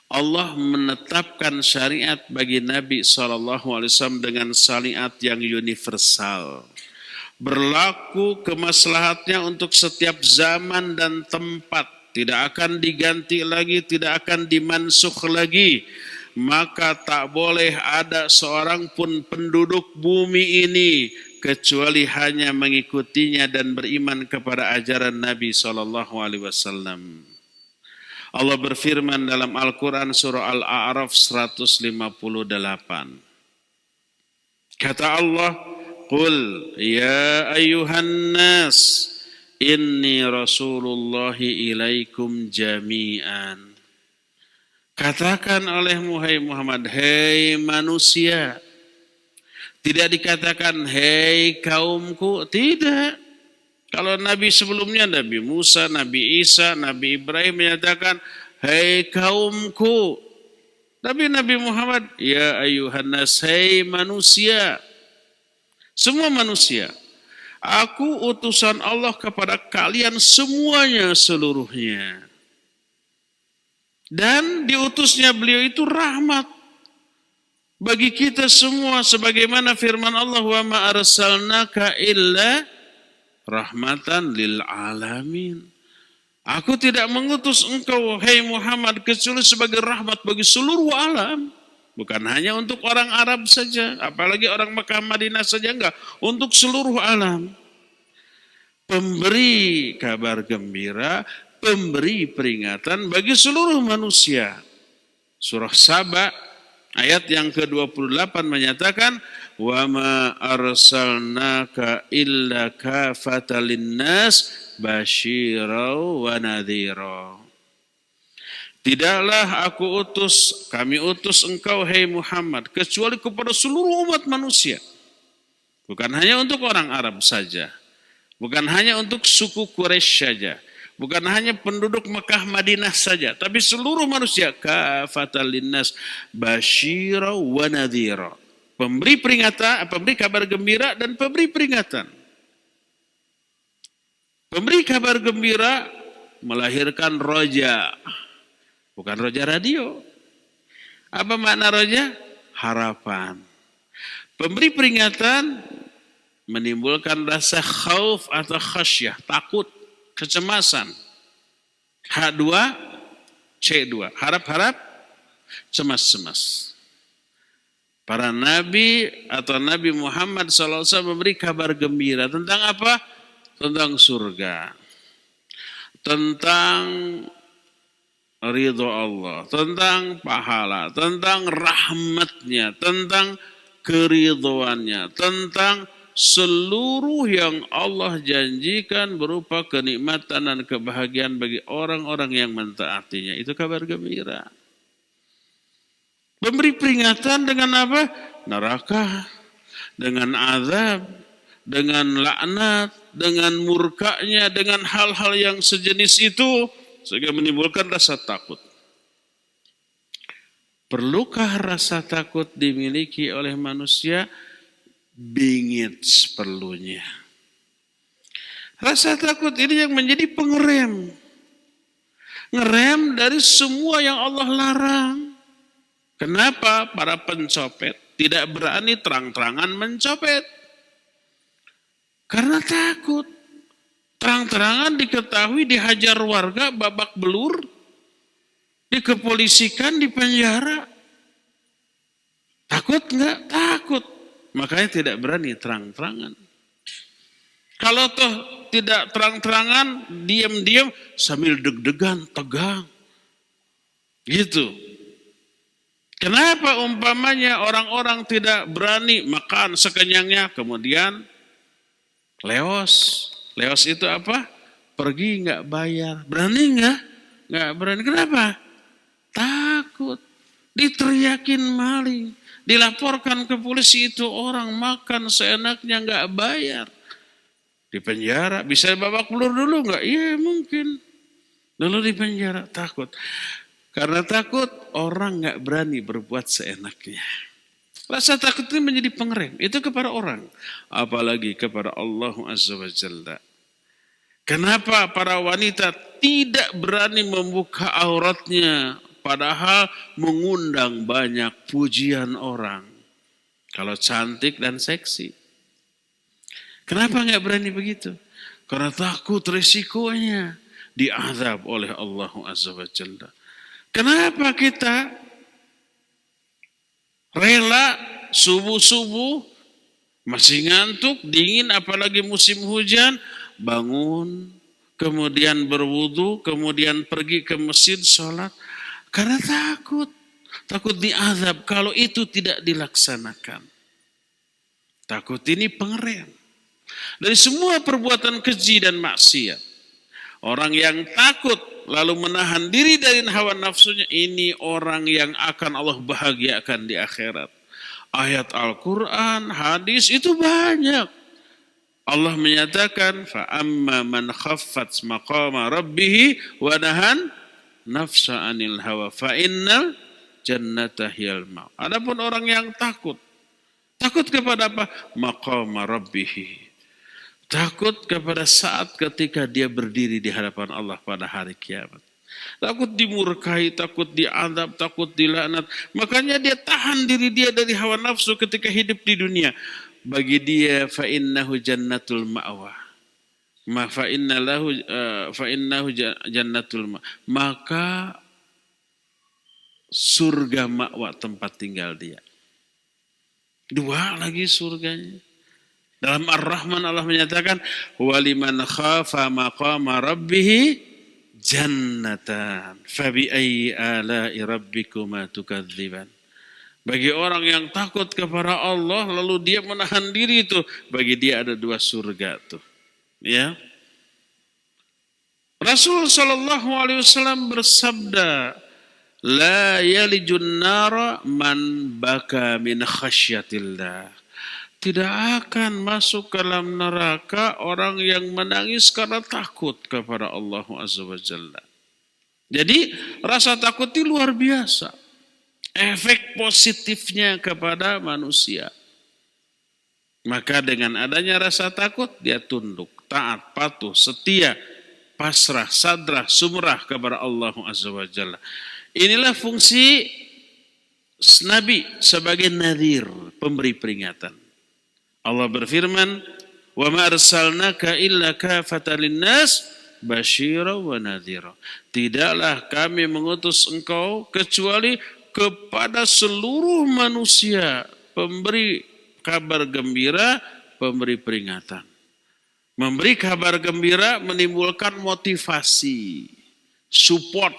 Allah menetapkan syariat bagi Nabi SAW dengan syariat yang universal. Berlaku kemaslahatnya untuk setiap zaman dan tempat. Tidak akan diganti lagi, tidak akan dimansukh lagi. Maka tak boleh ada seorang pun penduduk bumi ini kecuali hanya mengikutinya dan beriman kepada ajaran Nabi SAW. Allah berfirman dalam Al-Quran surah Al-A'raf 158. Kata Allah, Qul ya ayyuhan nas, inni rasulullahi ilaikum jami'an. Katakan olehmu, hai Muhammad, hei manusia. Tidak dikatakan, hei kaumku, tidak. Kalau Nabi sebelumnya, Nabi Musa, Nabi Isa, Nabi Ibrahim menyatakan, hei kaumku. Tapi Nabi Muhammad, ya ayuhan nas, hei manusia. Semua manusia. Aku utusan Allah kepada kalian semuanya, seluruhnya. Dan diutusnya beliau itu rahmat bagi kita semua. Sebagaimana firman Allah, wa ma arsalnaka illa rahmatan lil alamin. Aku tidak mengutus engkau, hai Muhammad, kecuali sebagai rahmat bagi seluruh alam. Bukan hanya untuk orang Arab saja, apalagi orang Mekah Madinah saja, enggak. Untuk seluruh alam. Pemberi kabar gembira, pemberi peringatan bagi seluruh manusia. Surah Saba ayat yang ke-28 menyatakan, wa ma arsalnaka illa kafatan linnas basyira wa nadhira. Tidaklah kami utus engkau, hai Muhammad, kecuali kepada seluruh umat manusia. Bukan hanya untuk orang Arab saja. Bukan hanya untuk suku Quraisy saja. Bukan hanya penduduk Mekah Madinah saja. Tapi seluruh manusia. Kafatan linnas basyira wa nadhira. Pemberi peringatan, pemberi kabar gembira dan pemberi peringatan. Pemberi kabar gembira melahirkan roja. Bukan roja radio. Apa makna roja? Harapan. Pemberi peringatan menimbulkan rasa khauf atau khasyah, takut, kecemasan. H2, C2. Harap-harap, cemas-cemas. Para nabi atau Nabi Muhammad SAW memberi kabar gembira tentang apa? Tentang surga. Tentang ridho Allah. Tentang pahala. Tentang rahmatnya. Tentang keridhoannya. Tentang seluruh yang Allah janjikan berupa kenikmatan dan kebahagiaan bagi orang-orang yang mentaatinya. Itu kabar gembira. Memberi peringatan dengan apa? Neraka, dengan azab, dengan laknat, dengan murkanya, dengan hal-hal yang sejenis itu, sehingga menimbulkan rasa takut. Perlukah rasa takut dimiliki oleh manusia? Bingit seperlunya. Rasa takut ini yang menjadi pengerem. Ngerem dari semua yang Allah larang. Kenapa para pencopet tidak berani terang-terangan mencopet? Karena takut. Terang-terangan diketahui dihajar warga babak belur, dikepolisikan, dipenjara. Takut enggak? Takut. Makanya tidak berani terang-terangan. Kalau toh tidak terang-terangan, diam-diam sambil deg-degan, tegang. Gitu. Kenapa umpamanya orang-orang tidak berani makan sekenyangnya, kemudian leos. Leos itu apa? Pergi nggak bayar. Berani nggak? Nggak berani. Kenapa? Takut. Diteriakin maling. Dilaporkan ke polisi, itu orang makan seenaknya nggak bayar. Di penjara. Bisa babak belur dulu nggak? Iya mungkin. Lalu di penjara. Takut. Karena takut, orang nggak berani berbuat seenaknya. Rasa takut ini menjadi pengerem. Itu kepada orang. Apalagi kepada Allah Azza wa Jalla. Kenapa para wanita tidak berani membuka auratnya, padahal mengundang banyak pujian orang. Kalau cantik dan seksi. Kenapa nggak berani begitu? Karena takut risikonya diazab oleh Allah Azza wa Jalla. Kenapa kita rela subuh-subuh masih ngantuk, dingin, apalagi musim hujan, bangun, kemudian berwudu, kemudian pergi ke masjid sholat, karena takut diazab kalau itu tidak dilaksanakan. Takut ini pengerem dari semua perbuatan keji dan maksiat. Orang yang takut lalu menahan diri dari hawa nafsunya, ini orang yang akan Allah bahagiakan di akhirat. Ayat Al-Quran, hadis itu banyak. Allah menyatakan, فَأَمَّا مَنْ خَفَّتْ مَقَامَ رَبِّهِ وَنَهَنْ نَفْسَ عَنِ الْهَوَى فَإِنَّ الْجَنَّةَ هِيَ الْمَأْوَى. Adapun orang yang takut kepada apa? Maqama Rabbihi. Takut kepada saat ketika dia berdiri di hadapan Allah pada hari kiamat. Takut dimurkai, takut diazab, takut dilaknat. Makanya dia tahan diri dia dari hawa nafsu ketika hidup di dunia. Bagi dia fa'innahu jannatul ma'wa. Fa'innahu jannatul ma'wa. Maka surga ma'wa tempat tinggal dia. Dua lagi surganya. Dalam Ar-Rahman Allah menyatakan, waliman khafa maqama rabbih jannatan fabi ayyi ala'i rabbikuma tukadziban. Bagi orang yang takut kepada Allah lalu dia menahan diri itu, bagi dia ada dua surga tuh. Ya. Rasul sallallahu alaihi wasallam bersabda, la yalijun nara man baka min khasyatillah. Tidak akan masuk ke dalam neraka orang yang menangis karena takut kepada Allah Azza wa Jalla. Jadi rasa takut itu luar biasa. Efek positifnya kepada manusia. Maka dengan adanya rasa takut, dia tunduk, taat, patuh, setia, pasrah, sadrah, sumrah kepada Allah Azza wa Jalla. Inilah fungsi Nabi sebagai nadhir, pemberi peringatan. Allah berfirman, "Wa ma arsalnaka illa kafatan linnas basyira wa nadhira." Tidaklah kami mengutus engkau kecuali kepada seluruh manusia, pemberi kabar gembira, pemberi peringatan. Memberi kabar gembira menimbulkan motivasi, support,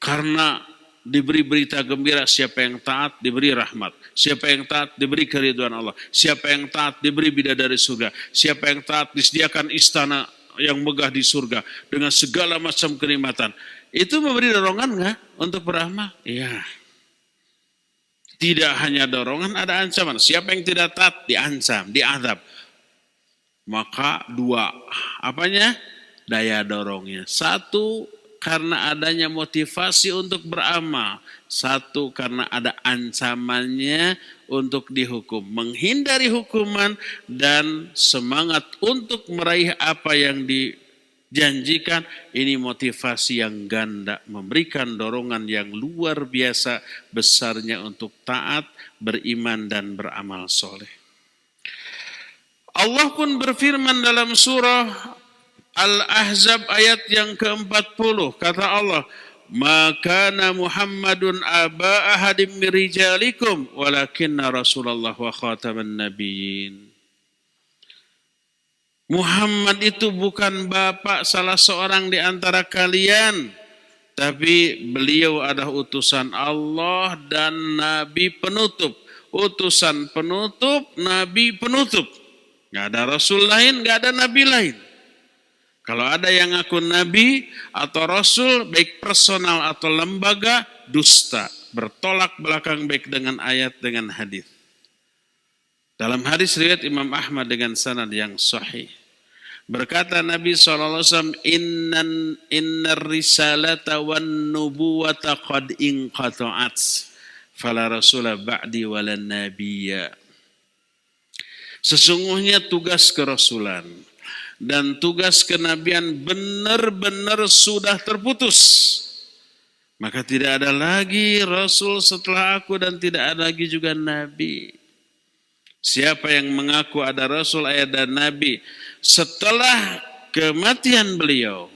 karena diberi berita gembira, siapa yang taat diberi rahmat, siapa yang taat diberi keridhaan Allah, siapa yang taat diberi bidadari surga, siapa yang taat disediakan istana yang megah di surga dengan segala macam kenikmatan. Itu memberi dorongan enggak untuk beramal? Iya. Tidak hanya dorongan, ada ancaman. Siapa yang tidak taat diancam, diazab. Maka dua, apanya? Daya dorongnya. Satu, karena adanya motivasi untuk beramal. Satu, karena ada ancamannya untuk dihukum. Menghindari hukuman dan semangat untuk meraih apa yang dijanjikan. Ini motivasi yang ganda. Memberikan dorongan yang luar biasa besarnya untuk taat, beriman dan beramal soleh. Allah pun berfirman dalam surah Al-Ahzab ayat yang ke-40. Kata Allah, "Maka Muhammadun aba ahadim min rijalikum walakinna Rasulullah wa khataman nabiyyin." Muhammad itu bukan bapak salah seorang di antara kalian, Tapi beliau adalah utusan Allah dan Nabi penutup. Utusan penutup, Nabi penutup. Nggak ada Rasul lain, nggak ada Nabi lain. Kalau ada yang ngaku Nabi atau Rasul, baik personal atau lembaga, dusta. Bertolak belakang baik dengan ayat, dengan hadis. Dalam hadis riwayat Imam Ahmad dengan sanad yang sahih. Berkata Nabi SAW, Innar risalata wan nubuwata qad inqata'at, fala rasula ba'di wala nabiyya. Sesungguhnya tugas kerasulan dan tugas kenabian benar-benar sudah terputus. Maka tidak ada lagi Rasul setelah aku dan tidak ada lagi juga Nabi. Siapa yang mengaku ada Rasul, ada Nabi setelah kematian beliau,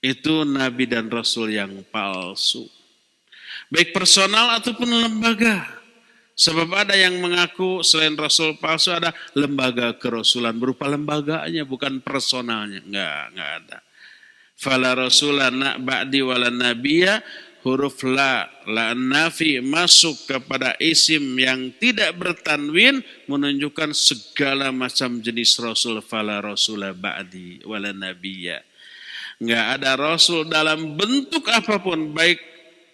itu Nabi dan Rasul yang palsu. Baik personal ataupun lembaga. Sebab ada yang mengaku selain Rasul palsu, ada lembaga kerasulan. Berupa lembaganya, bukan personalnya. Enggak ada. Fala rasulan ba'di wala nabiyya, huruf la nafi masuk kepada isim yang tidak bertanwin, menunjukkan segala macam jenis rasul. Fala rasula ba'di wala nabiyya. Enggak ada rasul dalam bentuk apapun, baik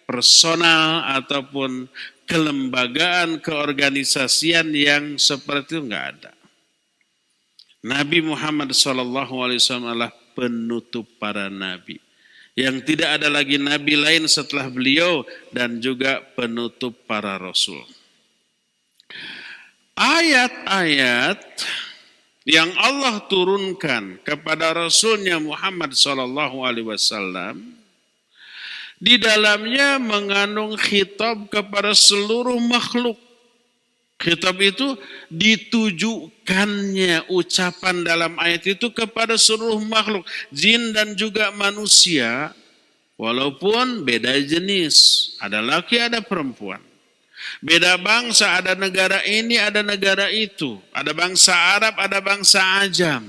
personal ataupun kelembagaan, keorganisasian yang seperti itu enggak ada. Nabi Muhammad SAW adalah penutup para nabi. Yang tidak ada lagi nabi lain setelah beliau dan juga penutup para rasul. Ayat-ayat yang Allah turunkan kepada Rasulnya Muhammad SAW di dalamnya mengandung khitab kepada seluruh makhluk. Khitab itu ditujukannya ucapan dalam ayat itu kepada seluruh makhluk, jin dan juga manusia, walaupun beda jenis, ada laki ada perempuan. Beda bangsa, ada negara ini, ada negara itu. Ada bangsa Arab, ada bangsa Ajam.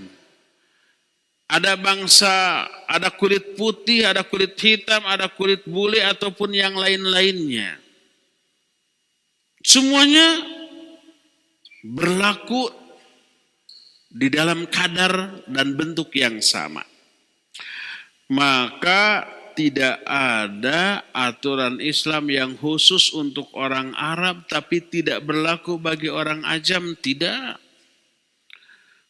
Ada bangsa, ada kulit putih, ada kulit hitam, ada kulit bule ataupun yang lain-lainnya. Semuanya berlaku di dalam kadar dan bentuk yang sama. Maka tidak ada aturan Islam yang khusus untuk orang Arab tapi tidak berlaku bagi orang Ajam, tidak.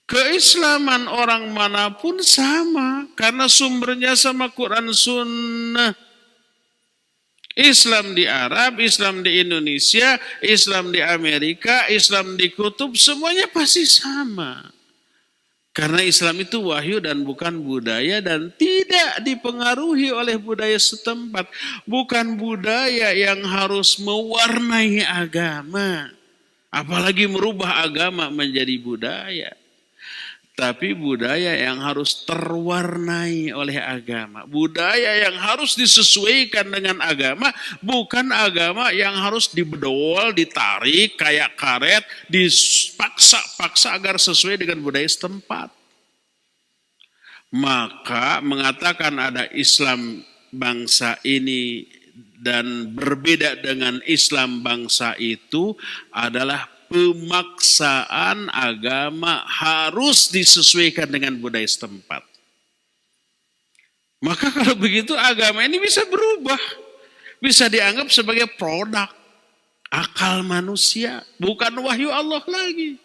Keislaman orang manapun sama karena sumbernya sama, Quran Sunnah. Islam di Arab, Islam di Indonesia, Islam di Amerika, Islam di kutub, semuanya pasti sama. Karena Islam itu wahyu dan bukan budaya dan tidak dipengaruhi oleh budaya setempat. Bukan budaya yang harus mewarnai agama. Apalagi merubah agama menjadi budaya. Tapi budaya yang harus terwarnai oleh agama. Budaya yang harus disesuaikan dengan agama. Bukan agama yang harus dibedol, ditarik kayak karet. Dipaksa-paksa agar sesuai dengan budaya setempat. Maka mengatakan ada Islam bangsa ini dan berbeda dengan Islam bangsa itu adalah pemaksaan agama harus disesuaikan dengan budaya setempat. Maka kalau begitu agama ini bisa berubah. Bisa dianggap sebagai produk akal manusia. Bukan wahyu Allah lagi.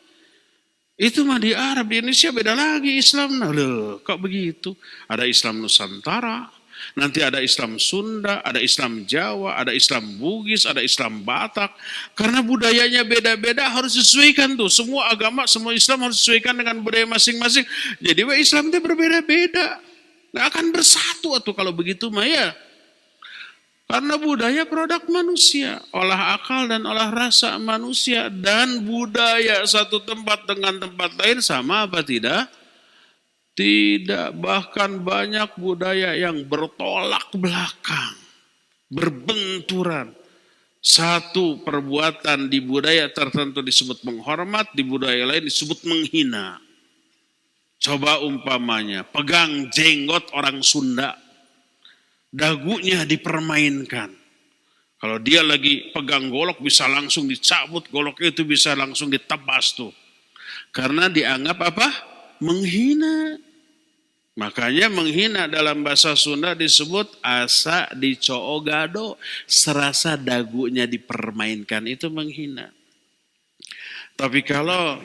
Itu mah di Arab, di Indonesia beda lagi Islam. Nah, loh, kok begitu? Ada Islam Nusantara. Nanti ada Islam Sunda, ada Islam Jawa, ada Islam Bugis, ada Islam Batak. Karena budayanya beda-beda harus disesuaikan tuh. Semua agama, semua Islam harus disesuaikan dengan budaya masing-masing. Jadi Islam itu berbeda-beda. Nggak akan bersatu tuh kalau begitu mah ya. Karena budaya produk manusia. Olah akal dan olah rasa manusia. Dan budaya satu tempat dengan tempat lain sama apa tidak? Tidak, bahkan banyak budaya yang bertolak belakang, berbenturan. Satu perbuatan di budaya tertentu disebut menghormat, di budaya lain disebut menghina. Coba umpamanya, pegang jenggot orang Sunda. dagunya dipermainkan. Kalau dia lagi pegang golok bisa langsung dicabut, golok itu bisa langsung ditebas tuh. Karena dianggap apa? Menghina. Makanya menghina dalam bahasa Sunda disebut asa dicoogado, serasa dagunya dipermainkan, itu menghina. Tapi kalau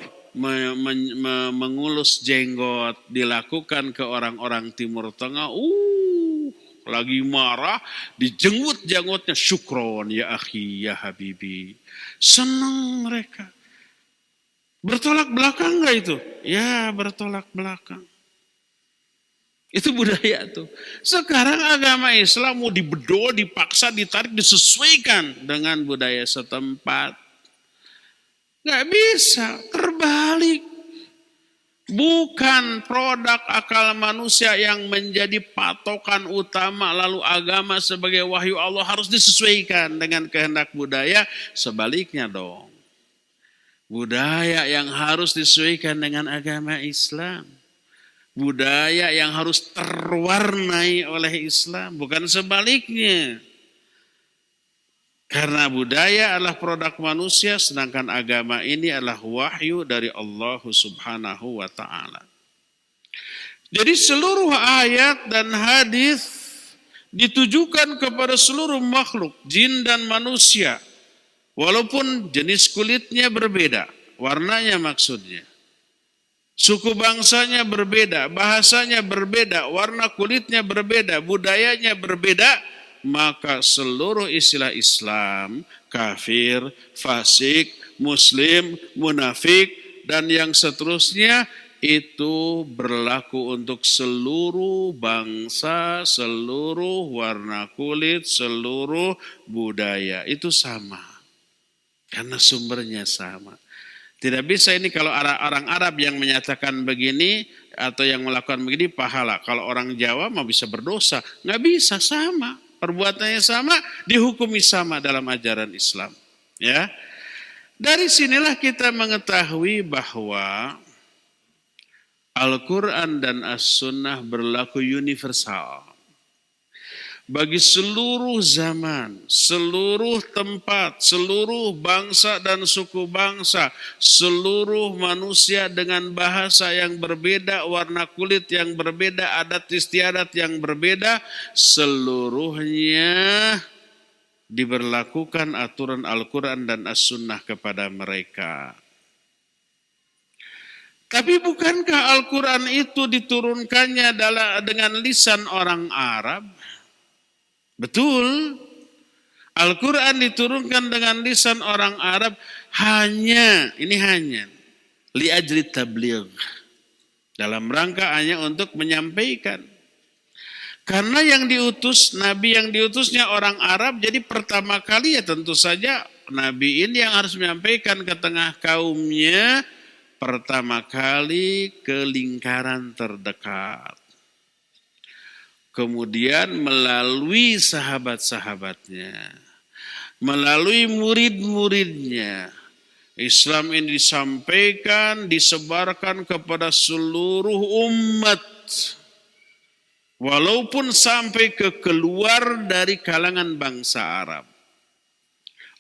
mengulus jenggot dilakukan ke orang-orang Timur Tengah, lagi marah, dijenggut jenggotnya, syukron ya akhi ya habibi. Senang mereka. Bertolak belakang enggak itu? Ya, bertolak belakang. Itu budaya tuh. Sekarang agama Islam mau dibedol, dipaksa, ditarik, disesuaikan dengan budaya setempat. Nggak bisa, terbalik. Bukan produk akal manusia yang menjadi patokan utama, lalu agama sebagai wahyu Allah harus disesuaikan dengan kehendak budaya. Sebaliknya dong. Budaya yang harus disesuaikan dengan agama Islam. Budaya yang harus terwarnai oleh Islam, bukan sebaliknya. Karena budaya adalah produk manusia, sedangkan agama ini adalah wahyu dari Allah Subhanahu wa ta'ala. Jadi seluruh ayat dan hadis ditujukan kepada seluruh makhluk, jin dan manusia. Walaupun jenis kulitnya berbeda, warnanya maksudnya. Suku bangsanya berbeda, bahasanya berbeda, warna kulitnya berbeda, budayanya berbeda, maka seluruh istilah Islam, kafir, fasik, muslim, munafik, dan yang seterusnya itu berlaku untuk seluruh bangsa, seluruh warna kulit, seluruh budaya. Itu sama, karena sumbernya sama. Tidak bisa ini kalau orang Arab yang menyatakan begini atau yang melakukan begini pahala. Kalau orang Jawa mah bisa berdosa. Nggak bisa, sama. Perbuatannya sama, dihukumi sama dalam ajaran Islam. Ya, dari sinilah kita mengetahui bahwa Al-Quran dan As-Sunnah berlaku universal. Bagi seluruh zaman, seluruh tempat, seluruh bangsa dan suku bangsa, seluruh manusia dengan bahasa yang berbeda, warna kulit yang berbeda, adat istiadat yang berbeda, seluruhnya diberlakukan aturan Al-Quran dan As-Sunnah kepada mereka. Tapi bukankah Al-Quran itu diturunkannya dengan lisan orang Arab? Betul, Al-Quran diturunkan dengan lisan orang Arab hanya li'ajli tabligh, dalam rangka hanya untuk menyampaikan. Karena yang diutus, Nabi yang diutusnya orang Arab, jadi pertama kali ya tentu saja Nabi ini yang harus menyampaikan ke tengah kaumnya, pertama kali ke lingkaran terdekat. Kemudian melalui sahabat-sahabatnya, melalui murid-muridnya, Islam ini disampaikan, disebarkan kepada seluruh umat. Walaupun sampai ke keluar dari kalangan bangsa Arab.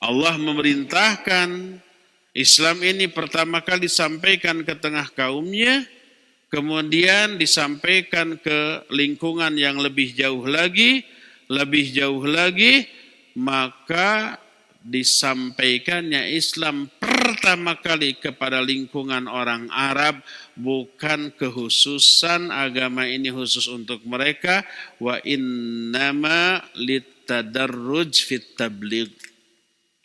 Allah memerintahkan Islam ini pertama kali disampaikan ke tengah kaumnya, kemudian disampaikan ke lingkungan yang lebih jauh lagi, maka disampaikannya Islam pertama kali kepada lingkungan orang Arab, bukan kekhususan agama ini khusus untuk mereka, wa innama litadarruj fit tabligh.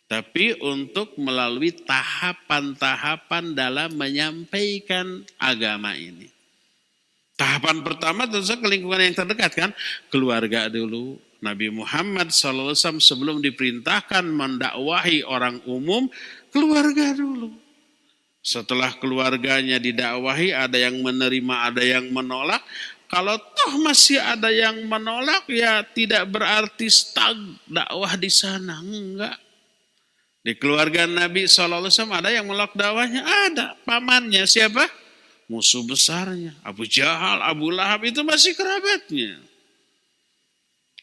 Tapi untuk melalui tahapan-tahapan dalam menyampaikan agama ini. Tahapan pertama tentu saja ke lingkungan yang terdekat kan. Keluarga dulu. Nabi Muhammad SAW sebelum diperintahkan mendakwahi orang umum, keluarga dulu. Setelah keluarganya didakwahi, ada yang menerima, ada yang menolak. Kalau toh masih ada yang menolak, ya tidak berarti stag dakwah di sana. Enggak. Di keluarga Nabi SAW ada yang menolak dakwahnya, ada. Pamannya siapa? Musuh besarnya, Abu Jahal, Abu Lahab, itu masih kerabatnya.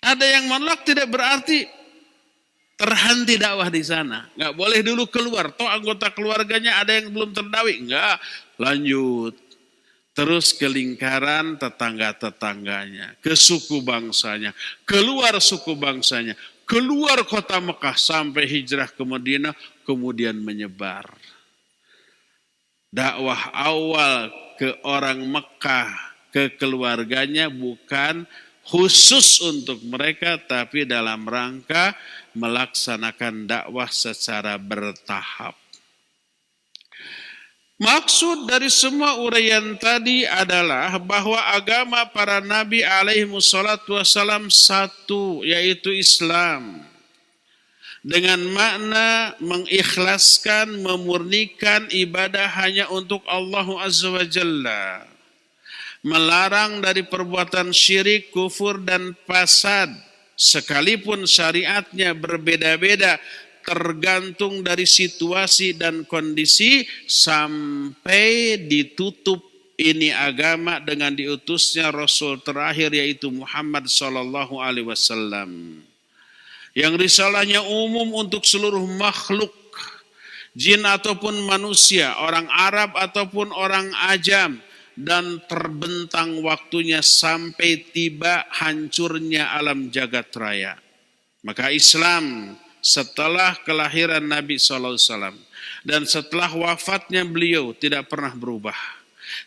Ada yang menolak tidak berarti terhenti dakwah di sana. Nggak boleh dulu keluar. Toh anggota keluarganya ada yang belum terdakwa. Nggak, lanjut. Terus ke lingkaran tetangga-tetangganya, ke suku bangsanya, keluar suku bangsanya, keluar kota Mekah sampai hijrah ke Madinah, kemudian menyebar. Dakwah awal ke orang Mekah, ke keluarganya bukan khusus untuk mereka, tapi dalam rangka melaksanakan dakwah secara bertahap. Maksud dari semua uraian tadi adalah bahwa agama para nabi alaihi wassalatu wassalam satu, yaitu Islam. Dengan makna mengikhlaskan, memurnikan ibadah hanya untuk Allah Azza wa Jalla. Melarang dari perbuatan syirik, kufur, dan fasad. Sekalipun syariatnya berbeda-beda, tergantung dari situasi dan kondisi, sampai ditutup ini agama dengan diutusnya Rasul terakhir, yaitu Muhammad sallallahu alaihi wasallam. Yang risalahnya umum untuk seluruh makhluk, jin ataupun manusia, orang Arab ataupun orang Ajam, dan terbentang waktunya sampai tiba hancurnya alam jagat raya. Maka Islam setelah kelahiran Nabi SAW dan setelah wafatnya beliau tidak pernah berubah.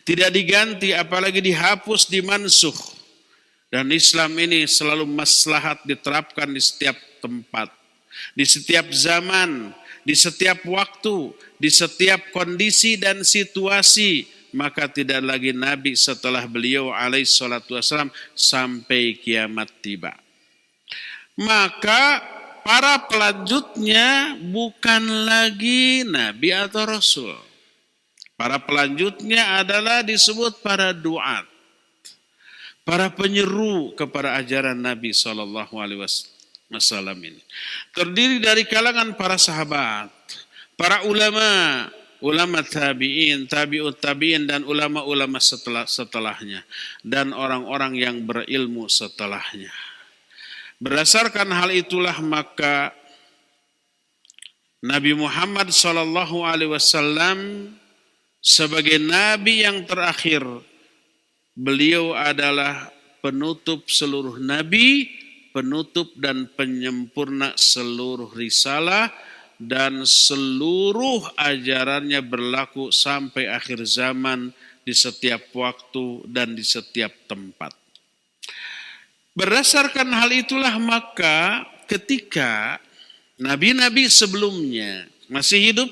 Tidak diganti, apalagi dihapus, dimansuh. Dan Islam ini selalu maslahat diterapkan di setiap tempat, di setiap zaman, di setiap waktu, di setiap kondisi dan situasi. Maka tidak lagi Nabi setelah beliau alaihi salatu wassalam sampai kiamat tiba. Maka para pelanjutnya bukan lagi Nabi atau Rasul. Para pelanjutnya adalah disebut para duat, para penyeru kepada ajaran Nabi SAW ini. Terdiri dari kalangan para sahabat, para ulama, ulama tabi'in, tabi'ut tabi'in, dan ulama-ulama setelahnya, dan orang-orang yang berilmu setelahnya. Berdasarkan hal itulah maka Nabi Muhammad SAW sebagai Nabi yang terakhir, beliau adalah penutup seluruh Nabi, penutup dan penyempurna seluruh risalah, dan seluruh ajarannya berlaku sampai akhir zaman di setiap waktu dan di setiap tempat. Berdasarkan hal itulah maka ketika nabi-nabi sebelumnya masih hidup,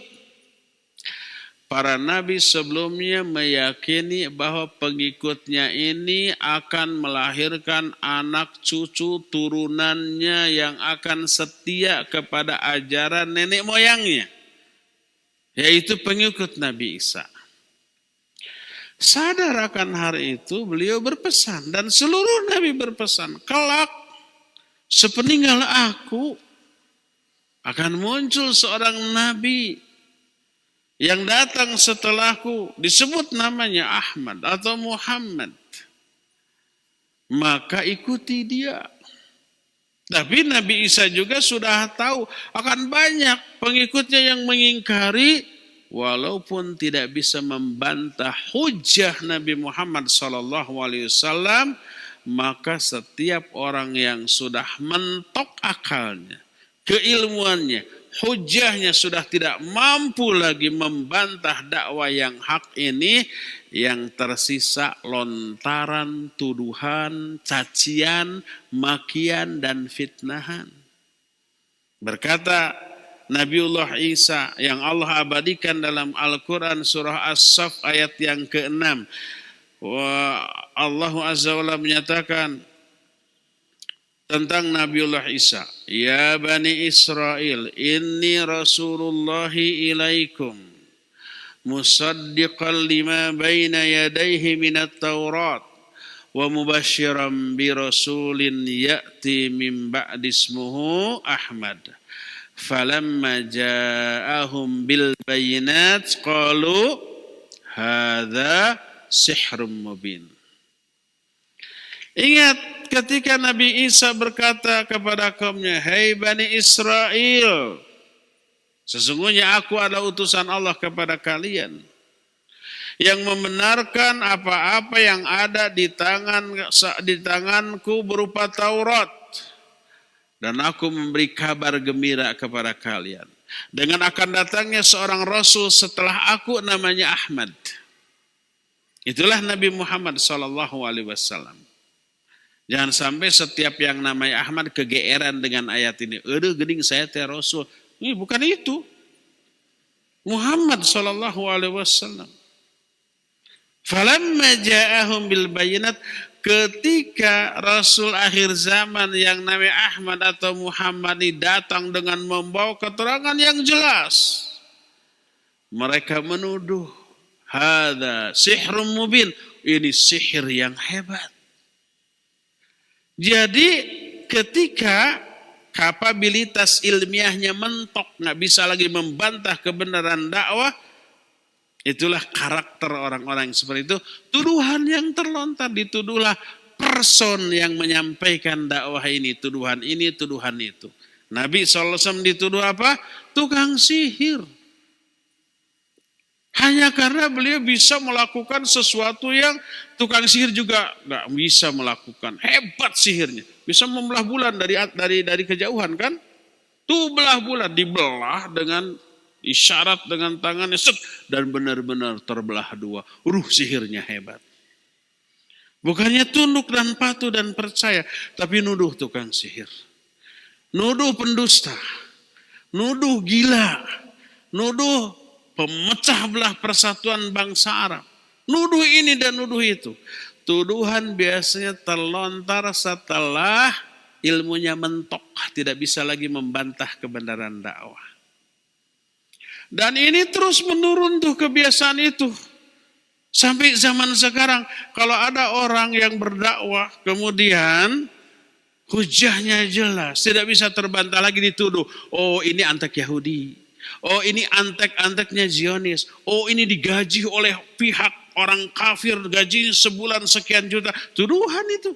para nabi sebelumnya meyakini bahwa pengikutnya ini akan melahirkan anak cucu turunannya yang akan setia kepada ajaran nenek moyangnya, yaitu pengikut Nabi Isa. Sadar akan hari itu, beliau berpesan dan seluruh nabi berpesan, kelak sepeninggal aku akan muncul seorang nabi yang datang setelahku, disebut namanya Ahmad atau Muhammad. Maka ikuti dia. Tapi Nabi Isa juga sudah tahu akan banyak pengikutnya yang mengingkari, walaupun tidak bisa membantah hujah Nabi Muhammad SAW, maka setiap orang yang sudah mentok akalnya, keilmuannya, hujahnya sudah tidak mampu lagi membantah dakwah yang hak ini, yang tersisa lontaran, tuduhan, cacian, makian, dan fitnahan. Berkata Nabiullah Isa yang Allah abadikan dalam Al-Quran surah As-Saff ayat yang ke-6. Allah Azza wa Jalla menyatakan tentang Nabiullah Isa, ya Bani Israel, inni Rasulullahi ilaikum, musaddiqan lima baina yadayhi minat Taurat, wa mubashiran bi rasulin ya'ti min ba'di ismuhu Ahmad. Falamma ja'ahum bil bayinat qalu hadza sihrun mubin. Ingat, Ingat ketika Nabi Isa berkata kepada kaumnya, "Hai Bani Israel, sesungguhnya aku adalah utusan Allah kepada kalian yang membenarkan apa-apa yang ada di tanganku berupa Taurat. Dan aku memberi kabar gembira kepada kalian dengan akan datangnya seorang Rasul setelah aku, namanya Ahmad." Itulah Nabi Muhammad SAW. Jangan sampai setiap yang namanya Ahmad kegeeran dengan ayat ini. Aduh gening saya teh Rasul. Ini bukan itu. Muhammad SAW. Falamma ja'ahum bil bayinat, ketika Rasul akhir zaman yang namanya Ahmad atau Muhammad ini datang dengan membawa keterangan yang jelas, mereka menuduh, hadza sihrun mubin, ini sihir yang hebat. Jadi ketika kapabilitas ilmiahnya mentok, nggak bisa lagi membantah kebenaran dakwah, itulah karakter orang-orang yang seperti itu. Tuduhan yang terlontar, dituduhlah person yang menyampaikan dakwah ini, tuduhan itu. Nabi SAW dituduh apa? Tukang sihir. Hanya karena beliau bisa melakukan sesuatu yang tukang sihir juga nggak bisa melakukan. Hebat sihirnya. Bisa membelah bulan dari kejauhan kan? Tuh belah bulan, dibelah dengan isyarat dengan tangannya, set, dan benar-benar terbelah dua. Sihirnya hebat. Bukannya tunduk dan patuh dan percaya, tapi nuduh tukang sihir. Nuduh pendusta. Nuduh gila. Nuduh pemecah belah persatuan bangsa Arab. Nuduh ini dan nuduh itu. Tuduhan biasanya terlontar setelah ilmunya mentok. Tidak bisa lagi membantah kebenaran dakwah. Dan ini terus menurun tuh kebiasaan itu. Sampai zaman sekarang kalau ada orang yang berdakwah kemudian hujahnya jelas, tidak bisa terbantah lagi, dituduh, oh ini antek Yahudi, oh ini antek-anteknya Zionis, oh ini digaji oleh pihak orang kafir, gaji sebulan sekian juta. Tuduhan itu.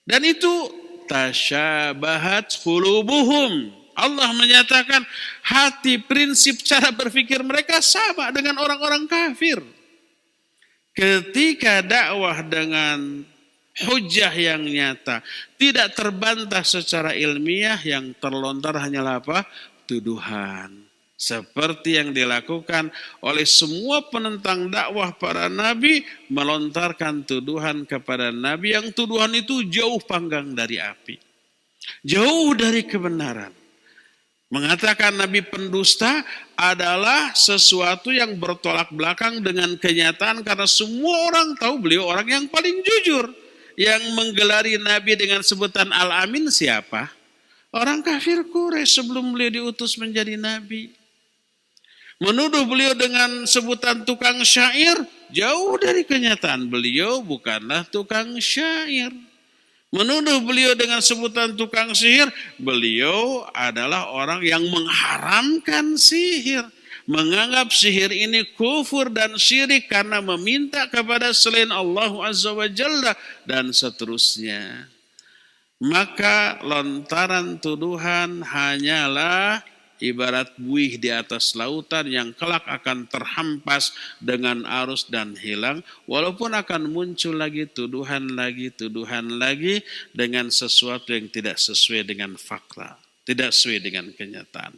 Dan itu tasyabahat qulubuhum. Allah menyatakan hati, prinsip, cara berpikir mereka sama dengan orang-orang kafir. Ketika dakwah dengan hujah yang nyata, tidak terbantah secara ilmiah, yang terlontar hanyalah apa? Tuduhan. Seperti yang dilakukan oleh semua penentang dakwah para nabi, melontarkan tuduhan kepada nabi yang tuduhan itu jauh panggang dari api. Jauh dari kebenaran. Mengatakan Nabi pendusta adalah sesuatu yang bertolak belakang dengan kenyataan, karena semua orang tahu beliau orang yang paling jujur. Yang menggelari Nabi dengan sebutan Al-Amin siapa? Orang kafir Quraisy sebelum beliau diutus menjadi Nabi. Menuduh beliau dengan sebutan tukang syair, jauh dari kenyataan beliau bukanlah tukang syair. Menuduh beliau dengan sebutan tukang sihir, beliau adalah orang yang mengharamkan sihir. Menganggap sihir ini kufur dan syirik karena meminta kepada selain Allah Azza wa Jalla dan seterusnya. Maka lontaran tuduhan hanyalah ibarat buih di atas lautan yang kelak akan terhampas dengan arus dan hilang, walaupun akan muncul lagi tuduhan lagi dengan sesuatu yang tidak sesuai dengan fakta, tidak sesuai dengan kenyataan.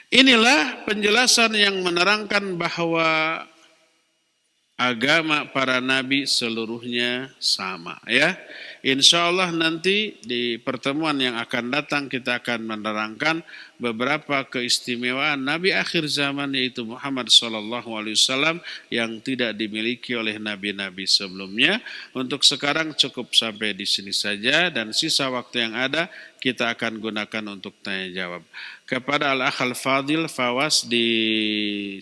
Inilah penjelasan yang menerangkan bahwa agama para nabi seluruhnya sama, ya. Insya Allah nanti di pertemuan yang akan datang kita akan menerangkan beberapa keistimewaan Nabi akhir zaman, yaitu Muhammad SAW, yang tidak dimiliki oleh nabi-nabi sebelumnya. Untuk sekarang cukup sampai di sini saja, dan sisa waktu yang ada kita akan gunakan untuk tanya jawab. Kepada Al-Akh Al-Fadil Fawas di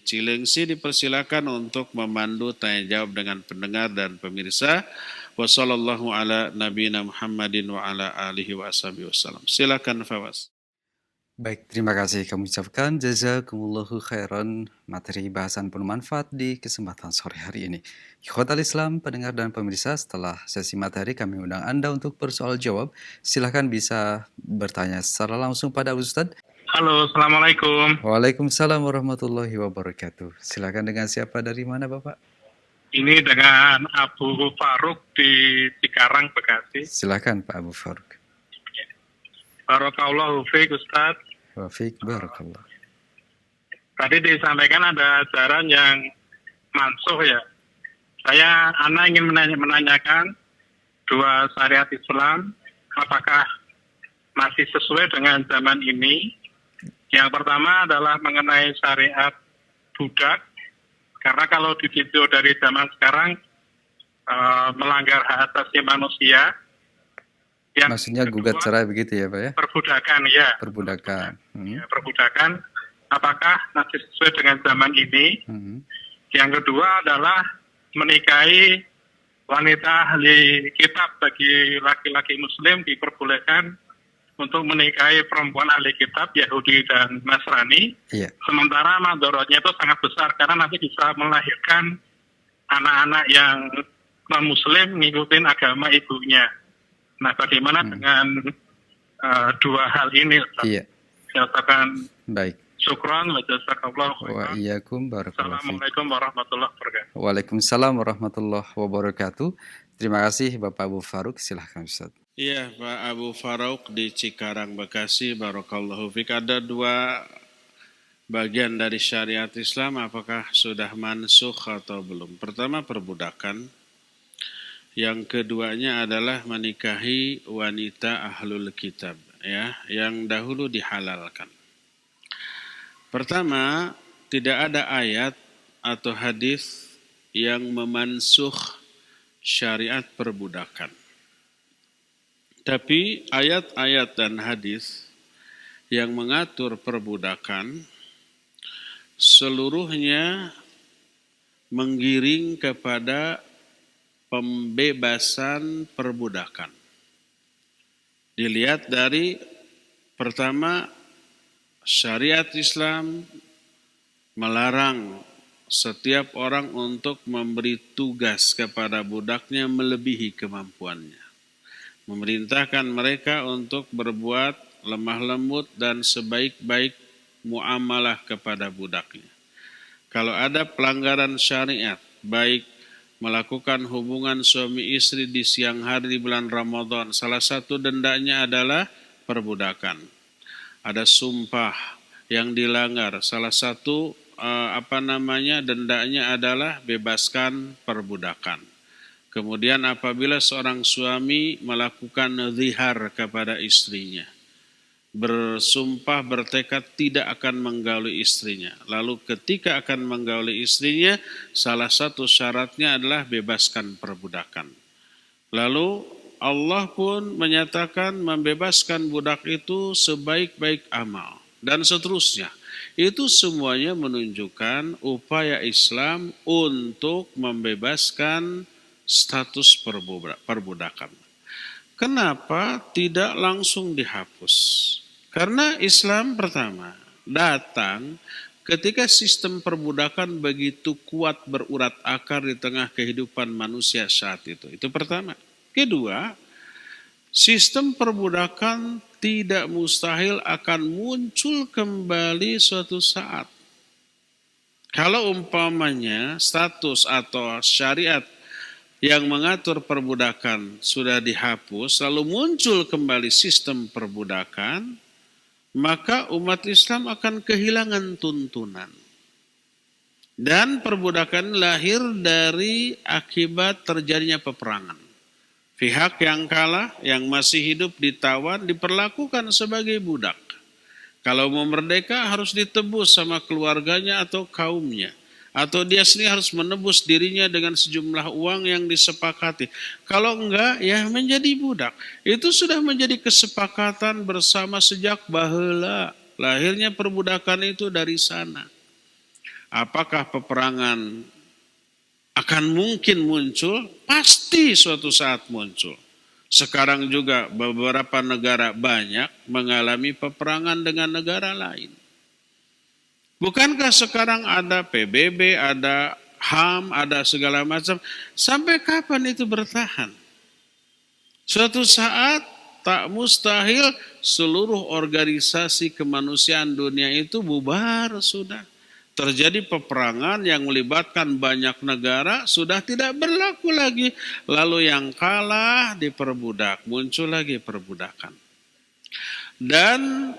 Cilengsi dipersilakan untuk memandu tanya jawab dengan pendengar dan pemirsa. Wassallallahu ala nabiyina Muhammadin wa ala alihi wa ashabihi wasallam. Silakan Fawas. Baik, terima kasih kami ucapkan jazakumullahu khairan materi bahasan penuh manfaat di kesempatan sore hari ini. Ikhwatal Islam, pendengar dan pemirsa, setelah sesi materi kami undang Anda untuk bersoal jawab. Silahkan bisa bertanya secara langsung pada Ustadz. Halo, Assalamualaikum. Waalaikumsalam warahmatullahi wabarakatuh. Silahkan dengan siapa dari mana Bapak? Ini dengan Abu Faruk di Cikarang, Bekasi. Silahkan Pak Abu Faruk. Barakallahu fiik, Ustaz. Wa fiik barakallah. Tadi disampaikan ada ajaran yang mansuh ya. Ana ingin menanyakan dua syariat Islam, apakah masih sesuai dengan zaman ini? Yang pertama adalah mengenai syariat budak, karena kalau di video dari zaman sekarang melanggar hak asasi manusia. Yang maksudnya gugat cerai begitu ya Pak ya? Perbudakan ya. Perbudakan. Ya, perbudakan. Apakah masih sesuai dengan zaman ini? Yang kedua adalah menikahi wanita ahli kitab bagi laki-laki muslim diperbolehkan untuk menikahi perempuan ahli kitab Yahudi dan Nasrani. Iya. Sementara madorotnya itu sangat besar karena nanti bisa melahirkan anak-anak yang non-muslim ngikutin agama ibunya. Nah, bagaimana dengan dua hal ini? Iya. Saya ucapkan baik. Syukran wa jazakallahu khairan. Wa iyyakum barakallahu fiik. Assalamualaikum warahmatullahi wabarakatuh. Waalaikumsalam warahmatullahi wabarakatuh. Terima kasih Bapak Abu Faruk, silahkan Ustaz. Iya, Pak Abu Faruk di Cikarang, Bekasi. Barakallahu fiik. Ada dua bagian dari syariat Islam, apakah sudah mansukh atau belum? Pertama, perbudakan. Yang keduanya adalah menikahi wanita ahlul kitab, ya, yang dahulu dihalalkan. Pertama, tidak ada ayat atau hadis yang memansuh syariat perbudakan. Tapi ayat-ayat dan hadis yang mengatur perbudakan seluruhnya menggiring kepada pembebasan perbudakan. Dilihat dari pertama, syariat Islam melarang setiap orang untuk memberi tugas kepada budaknya melebihi kemampuannya. Memerintahkan mereka untuk berbuat lemah lembut dan sebaik-baik muamalah kepada budaknya. Kalau ada pelanggaran syariat, baik melakukan hubungan suami istri di siang hari di bulan Ramadan, salah satu dendanya adalah perbudakan. Ada sumpah yang dilanggar, salah satu dendanya adalah bebaskan perbudakan. Kemudian apabila seorang suami melakukan zihar kepada istrinya, bersumpah bertekad tidak akan menggauli istrinya. Lalu ketika akan menggauli istrinya, salah satu syaratnya adalah bebaskan perbudakan. Lalu Allah pun menyatakan membebaskan budak itu sebaik-baik amal dan seterusnya. Itu semuanya menunjukkan upaya Islam untuk membebaskan status perbudakan. Kenapa tidak langsung dihapus? Karena Islam pertama datang ketika sistem perbudakan begitu kuat berurat akar di tengah kehidupan manusia saat itu. Itu pertama. Kedua, sistem perbudakan tidak mustahil akan muncul kembali suatu saat. Kalau umpamanya status atau syariat yang mengatur perbudakan sudah dihapus, lalu muncul kembali sistem perbudakan, maka umat Islam akan kehilangan tuntunan. Dan perbudakan lahir dari akibat terjadinya peperangan. Pihak yang kalah, yang masih hidup ditawan, diperlakukan sebagai budak. Kalau mau merdeka harus ditebus sama keluarganya atau kaumnya. Atau dia sendiri harus menebus dirinya dengan sejumlah uang yang disepakati. Kalau enggak, ya menjadi budak. Itu sudah menjadi kesepakatan bersama sejak baheula. Lahirnya perbudakan itu dari sana. Apakah peperangan akan mungkin muncul? Pasti suatu saat muncul. Sekarang juga beberapa negara banyak mengalami peperangan dengan negara lain. Bukankah sekarang ada PBB, ada HAM, ada segala macam. Sampai kapan itu bertahan? Suatu saat tak mustahil seluruh organisasi kemanusiaan dunia itu bubar sudah. Terjadi peperangan yang melibatkan banyak negara sudah tidak berlaku lagi. Lalu yang kalah diperbudak, muncul lagi perbudakan. Dan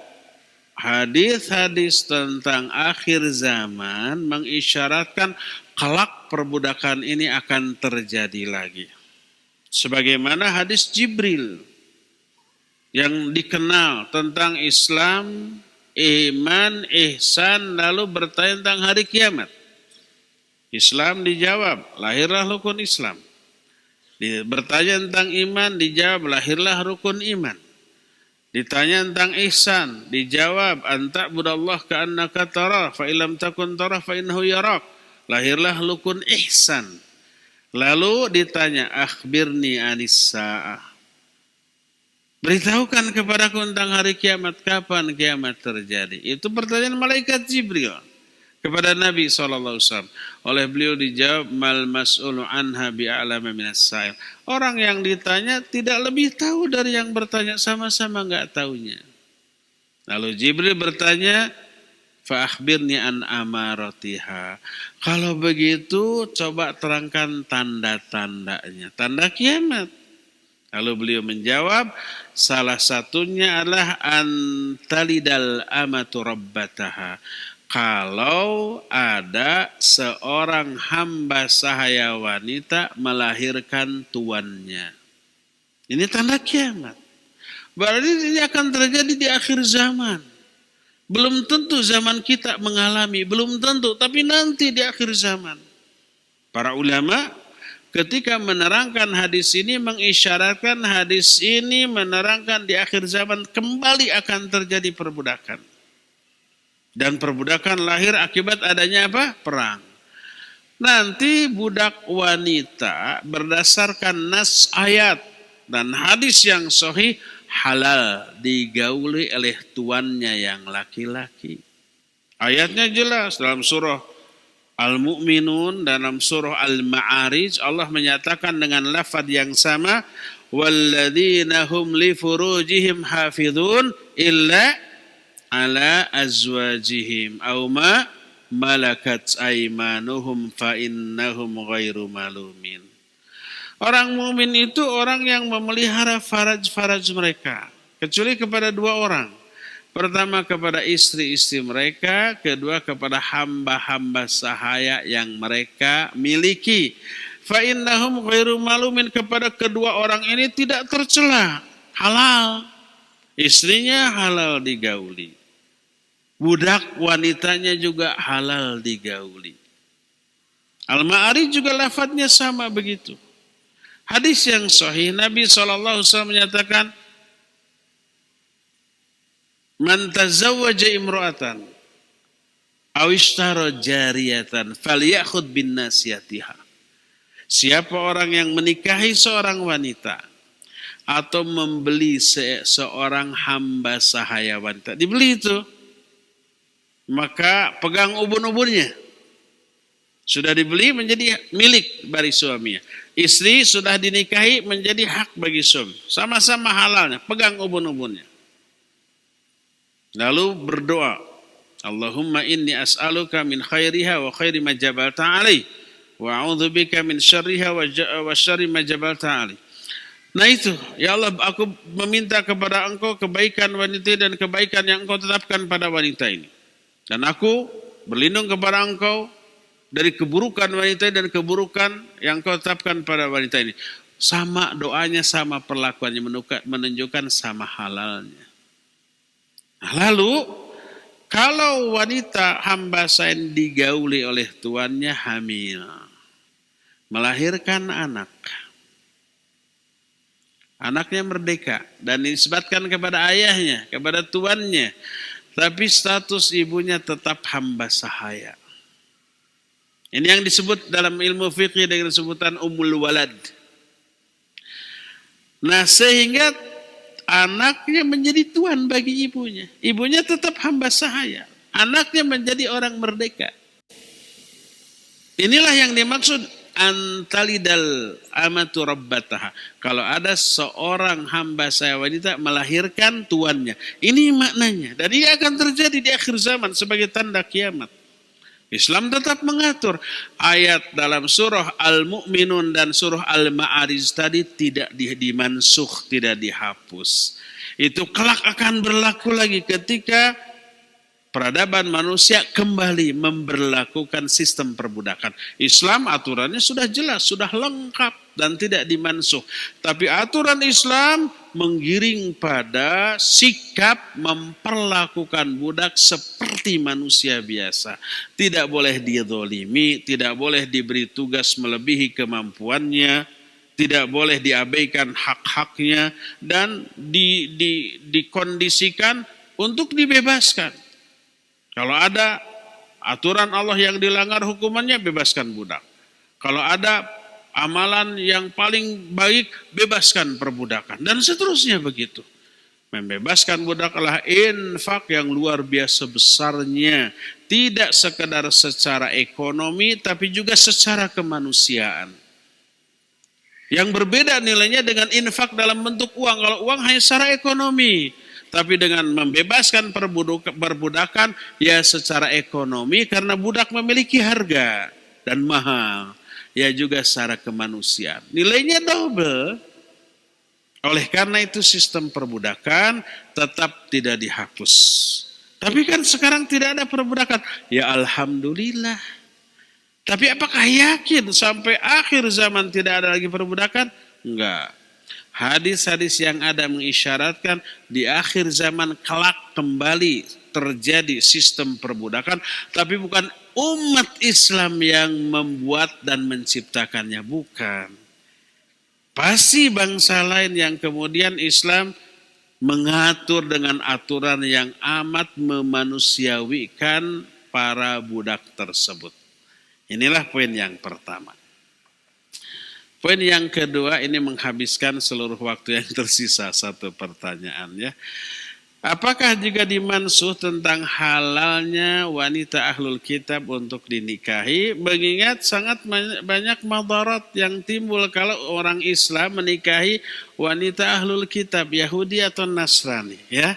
hadis-hadis tentang akhir zaman mengisyaratkan kelak perbudakan ini akan terjadi lagi. Sebagaimana hadis Jibril yang dikenal tentang Islam, iman, ihsan, lalu bertanya tentang hari kiamat. Islam dijawab, lahirlah rukun Islam. Bertanya tentang iman, dijawab, lahirlah rukun iman. Ditanya tentang ihsan, dijawab, anta'budallah ka'annaka tarah, fa illam takun tarah fa innahu yarak. Lahirlah rukun ihsan. Lalu ditanya, akhbirni anis sa'ah. Beritahukan kepadaku tentang hari kiamat, kapan kiamat terjadi. Itu pertanyaan malaikat Jibril kepada Nabi SAW. Oleh beliau dijawab, mal mas'ulu anha bi'alama minas sa'il. Orang yang ditanya tidak lebih tahu dari yang bertanya, sama-sama enggak tahunya. Lalu Jibril bertanya, fa akhbirni an amaratiha. Kalau begitu coba terangkan tanda-tandanya, tanda kiamat. Lalu beliau menjawab, salah satunya adalah antalidal amatu rabbataha. Kalau ada seorang hamba sahaya wanita melahirkan tuannya. Ini tanda kiamat. Berarti ini akan terjadi di akhir zaman. Belum tentu zaman kita mengalami, belum tentu, tapi nanti di akhir zaman. Para ulama ketika menerangkan hadis ini mengisyaratkan hadis ini menerangkan di akhir zaman kembali akan terjadi perbudakan. Dan perbudakan lahir akibat adanya apa? Perang. Nanti budak wanita berdasarkan nas ayat dan hadis yang sahih halal digauli oleh tuannya yang laki-laki. Ayatnya jelas dalam surah Al-Mu'minun, dalam surah Al-Ma'arij Allah menyatakan dengan lafaz yang sama, walladzina hum li furujihim hafizun illa ala azwajihim aw ma malakat aymanuhum fa innahum ghairu malumin. Orang mukmin itu orang yang memelihara faraj-faraj mereka, kecuali kepada dua orang. Pertama kepada istri-istri mereka, kedua kepada hamba-hamba sahaya yang mereka miliki. Fa innahum ghairu malumin, kepada kedua orang ini tidak tercela, halal. Istrinya halal digauli. Budak wanitanya juga halal digauli. Al-Ma'arij juga lafadznya sama begitu. Hadis yang sahih Nabi SAW menyatakan, man tazawwaja imra'atan aw ishtara jariyatan falyakhudh bin nasiyatiha. Siapa orang yang menikahi seorang wanita atau membeli seorang hamba sahaya wanita, dibeli itu, maka pegang ubun-ubunnya. Sudah dibeli menjadi milik bagi suaminya. Istri sudah dinikahi menjadi hak bagi suami. Sama-sama halalnya, pegang ubun-ubunnya. Lalu berdoa, Allahumma inni as'aluka min khairiha wa khairi ma jabalta alaih wa a'udzubika min syarriha wa syarri ma jabalta alaih. Nah itu, ya Allah, aku meminta kepada engkau kebaikan wanita dan kebaikan yang engkau tetapkan pada wanita ini. Dan aku berlindung kepada engkau dari keburukan wanita dan keburukan yang engkau tetapkan pada wanita ini. Sama doanya, sama perlakuannya, menunjukkan sama halalnya. Lalu, kalau wanita hamba saya digauli oleh tuannya hamil, melahirkan anak, anaknya merdeka dan disebutkan kepada ayahnya, kepada tuannya, tapi status ibunya tetap hamba sahaya. Ini yang disebut dalam ilmu fikih dengan sebutan ummul walad. Nah, sehingga anaknya menjadi tuan bagi ibunya. Ibunya tetap hamba sahaya. Anaknya menjadi orang merdeka. Inilah yang dimaksud antalidal amatu rabbataha. Kalau ada seorang hamba sahaya wanita melahirkan tuannya. Ini maknanya. Dan ini akan terjadi di akhir zaman sebagai tanda kiamat. Islam tetap mengatur. Ayat dalam surah Al-Mu'minun dan surah Al-Ma'arij tadi tidak dimansuh, tidak dihapus. Itu kelak akan berlaku lagi ketika peradaban manusia kembali memberlakukan sistem perbudakan. Islam aturannya sudah jelas, sudah lengkap dan tidak dimansuh. Tapi aturan Islam menggiring pada sikap memperlakukan budak seperti manusia biasa. Tidak boleh dizolimi, tidak boleh diberi tugas melebihi kemampuannya, tidak boleh diabaikan hak-haknya, dan dikondisikan untuk dibebaskan. Kalau ada aturan Allah yang dilanggar hukumannya, bebaskan budak. Kalau ada amalan yang paling baik, bebaskan perbudakan. Dan seterusnya begitu. Membebaskan budak adalah infak yang luar biasa besarnya. Tidak sekedar secara ekonomi, tapi juga secara kemanusiaan. Yang berbeda nilainya dengan infak dalam bentuk uang. Kalau uang hanya secara ekonomi. Tapi dengan membebaskan perbudakan, ya secara ekonomi karena budak memiliki harga dan mahal. Ya juga secara kemanusiaan. Nilainya double. Oleh karena itu sistem perbudakan tetap tidak dihapus. Tapi kan sekarang tidak ada perbudakan. Ya alhamdulillah. Tapi apakah yakin sampai akhir zaman tidak ada lagi perbudakan? Enggak. Hadis-hadis yang ada mengisyaratkan di akhir zaman kelak kembali terjadi sistem perbudakan. Tapi bukan umat Islam yang membuat dan menciptakannya. Bukan. Pasti bangsa lain yang kemudian Islam mengatur dengan aturan yang amat memanusiawikan para budak tersebut. Inilah poin yang pertama. Poin yang kedua, ini menghabiskan seluruh waktu yang tersisa, satu pertanyaan ya. Apakah juga dimansuh tentang halalnya wanita ahlul kitab untuk dinikahi? Mengingat sangat banyak madarat yang timbul kalau orang Islam menikahi wanita ahlul kitab, Yahudi atau Nasrani ya.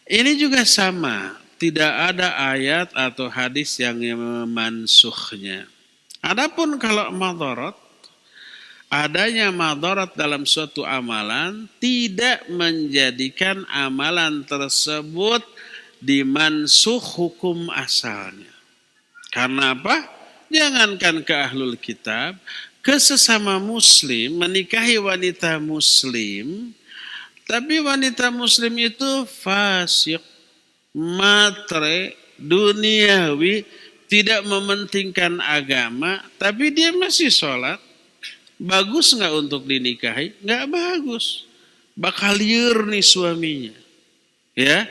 Ini juga sama, tidak ada ayat atau hadis yang memansuhnya. Adapun kalau madarat, adanya madarat dalam suatu amalan tidak menjadikan amalan tersebut dimansuh hukum asalnya. Karena apa? Jangankan ke ahlul kitab, ke sesama muslim menikahi wanita muslim, tapi wanita muslim itu fasik, matre, duniawi, tidak mementingkan agama, tapi dia masih sholat. Bagus nggak untuk dinikahi? Nggak bagus. Bakal liar nih suaminya. Ya,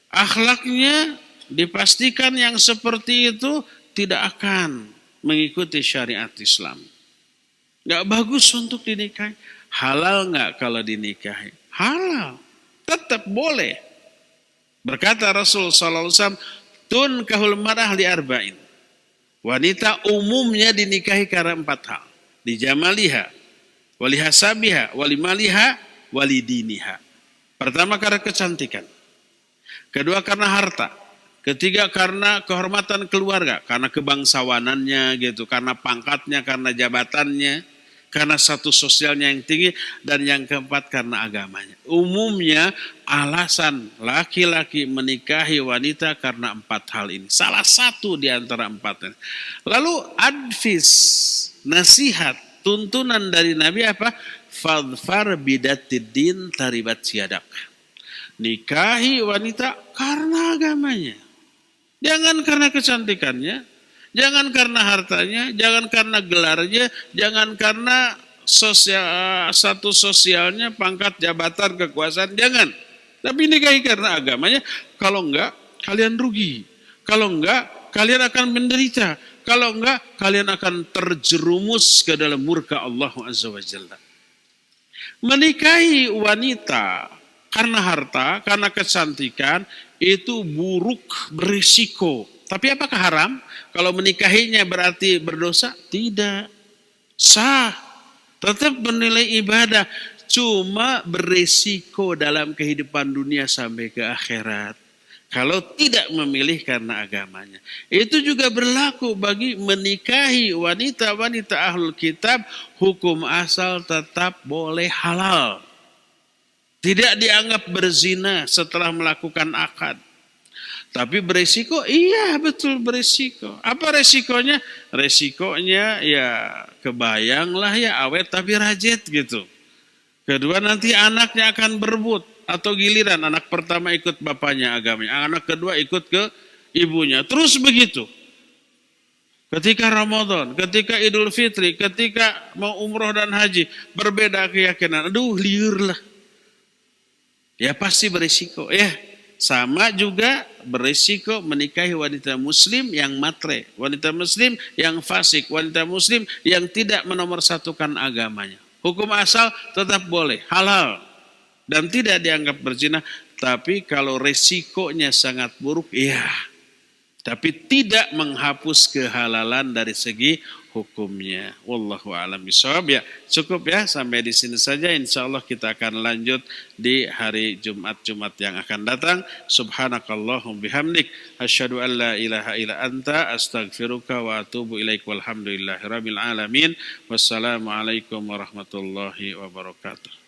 akhlaknya dipastikan yang seperti itu tidak akan mengikuti syariat Islam. Nggak bagus untuk dinikahi. Halal nggak kalau dinikahi? Halal. Tetap boleh. Berkata Rasul sallallahu alaihi wasallam, tunkahul mar'ah li arba'in. Wanita umumnya dinikahi karena 4 hal. Dijamaliha, walihasabiha, walimaliha, walidiniha. Pertama karena kecantikan. Kedua karena harta. Ketiga karena kehormatan keluarga, karena kebangsawanannya gitu, karena pangkatnya, karena jabatannya, karena status sosialnya yang tinggi, dan yang keempat karena agamanya. Umumnya alasan laki-laki menikahi wanita karena 4 hal ini. Salah satu di antara 4 ini. Lalu advis, nasihat, tuntunan dari Nabi apa? Fadfar bidatid taribat siadak. Nikahi wanita karena agamanya. Jangan karena kecantikannya, jangan karena hartanya, jangan karena gelarnya, jangan karena status sosialnya, pangkat, jabatan, kekuasaan, jangan. Tapi nikahi karena agamanya. Kalau enggak, kalian rugi. Kalau enggak, kalian akan menderita. Kalau enggak, kalian akan terjerumus ke dalam murka Allah Azza wa Jalla. Menikahi wanita karena harta, karena kecantikan, itu buruk, berisiko. Tapi apakah haram? Kalau menikahinya berarti berdosa? Tidak. Sah. Tetap bernilai ibadah. Cuma berisiko dalam kehidupan dunia sampai ke akhirat. Kalau tidak memilih karena agamanya. Itu juga berlaku bagi menikahi wanita-wanita ahlul kitab. Hukum asal tetap boleh halal. Tidak dianggap berzina setelah melakukan akad. Tapi beresiko, iya betul beresiko. Apa resikonya? Resikonya ya kebayanglah ya awet tapi rajit gitu. Kedua nanti anaknya akan berebut. Atau giliran anak pertama ikut bapaknya agamanya. Anak kedua ikut ke ibunya. Terus begitu. Ketika Ramadan, ketika Idul Fitri, ketika mau umroh dan haji. Berbeda keyakinan. Aduh liur lah. Ya pasti berisiko. Ya sama juga berisiko menikahi wanita muslim yang matre. Wanita muslim yang fasik. Wanita muslim yang tidak menomorsatukan agamanya. Hukum asal tetap boleh. Halal. Dan tidak dianggap berzina. Tapi kalau resikonya sangat buruk, ya. Tapi tidak menghapus kehalalan dari segi hukumnya. Wallahu a'lam bishawab. Ya, cukup ya sampai di sini saja. Insyaallah kita akan lanjut di hari Jumat yang akan datang. Subhanakallahum bihamdik asyhadu an la ilaha illa anta astaghfiruka wa atubu ilaik walhamdulillahirabbil alamin. Wassalamualaikum warahmatullahi wabarakatuh.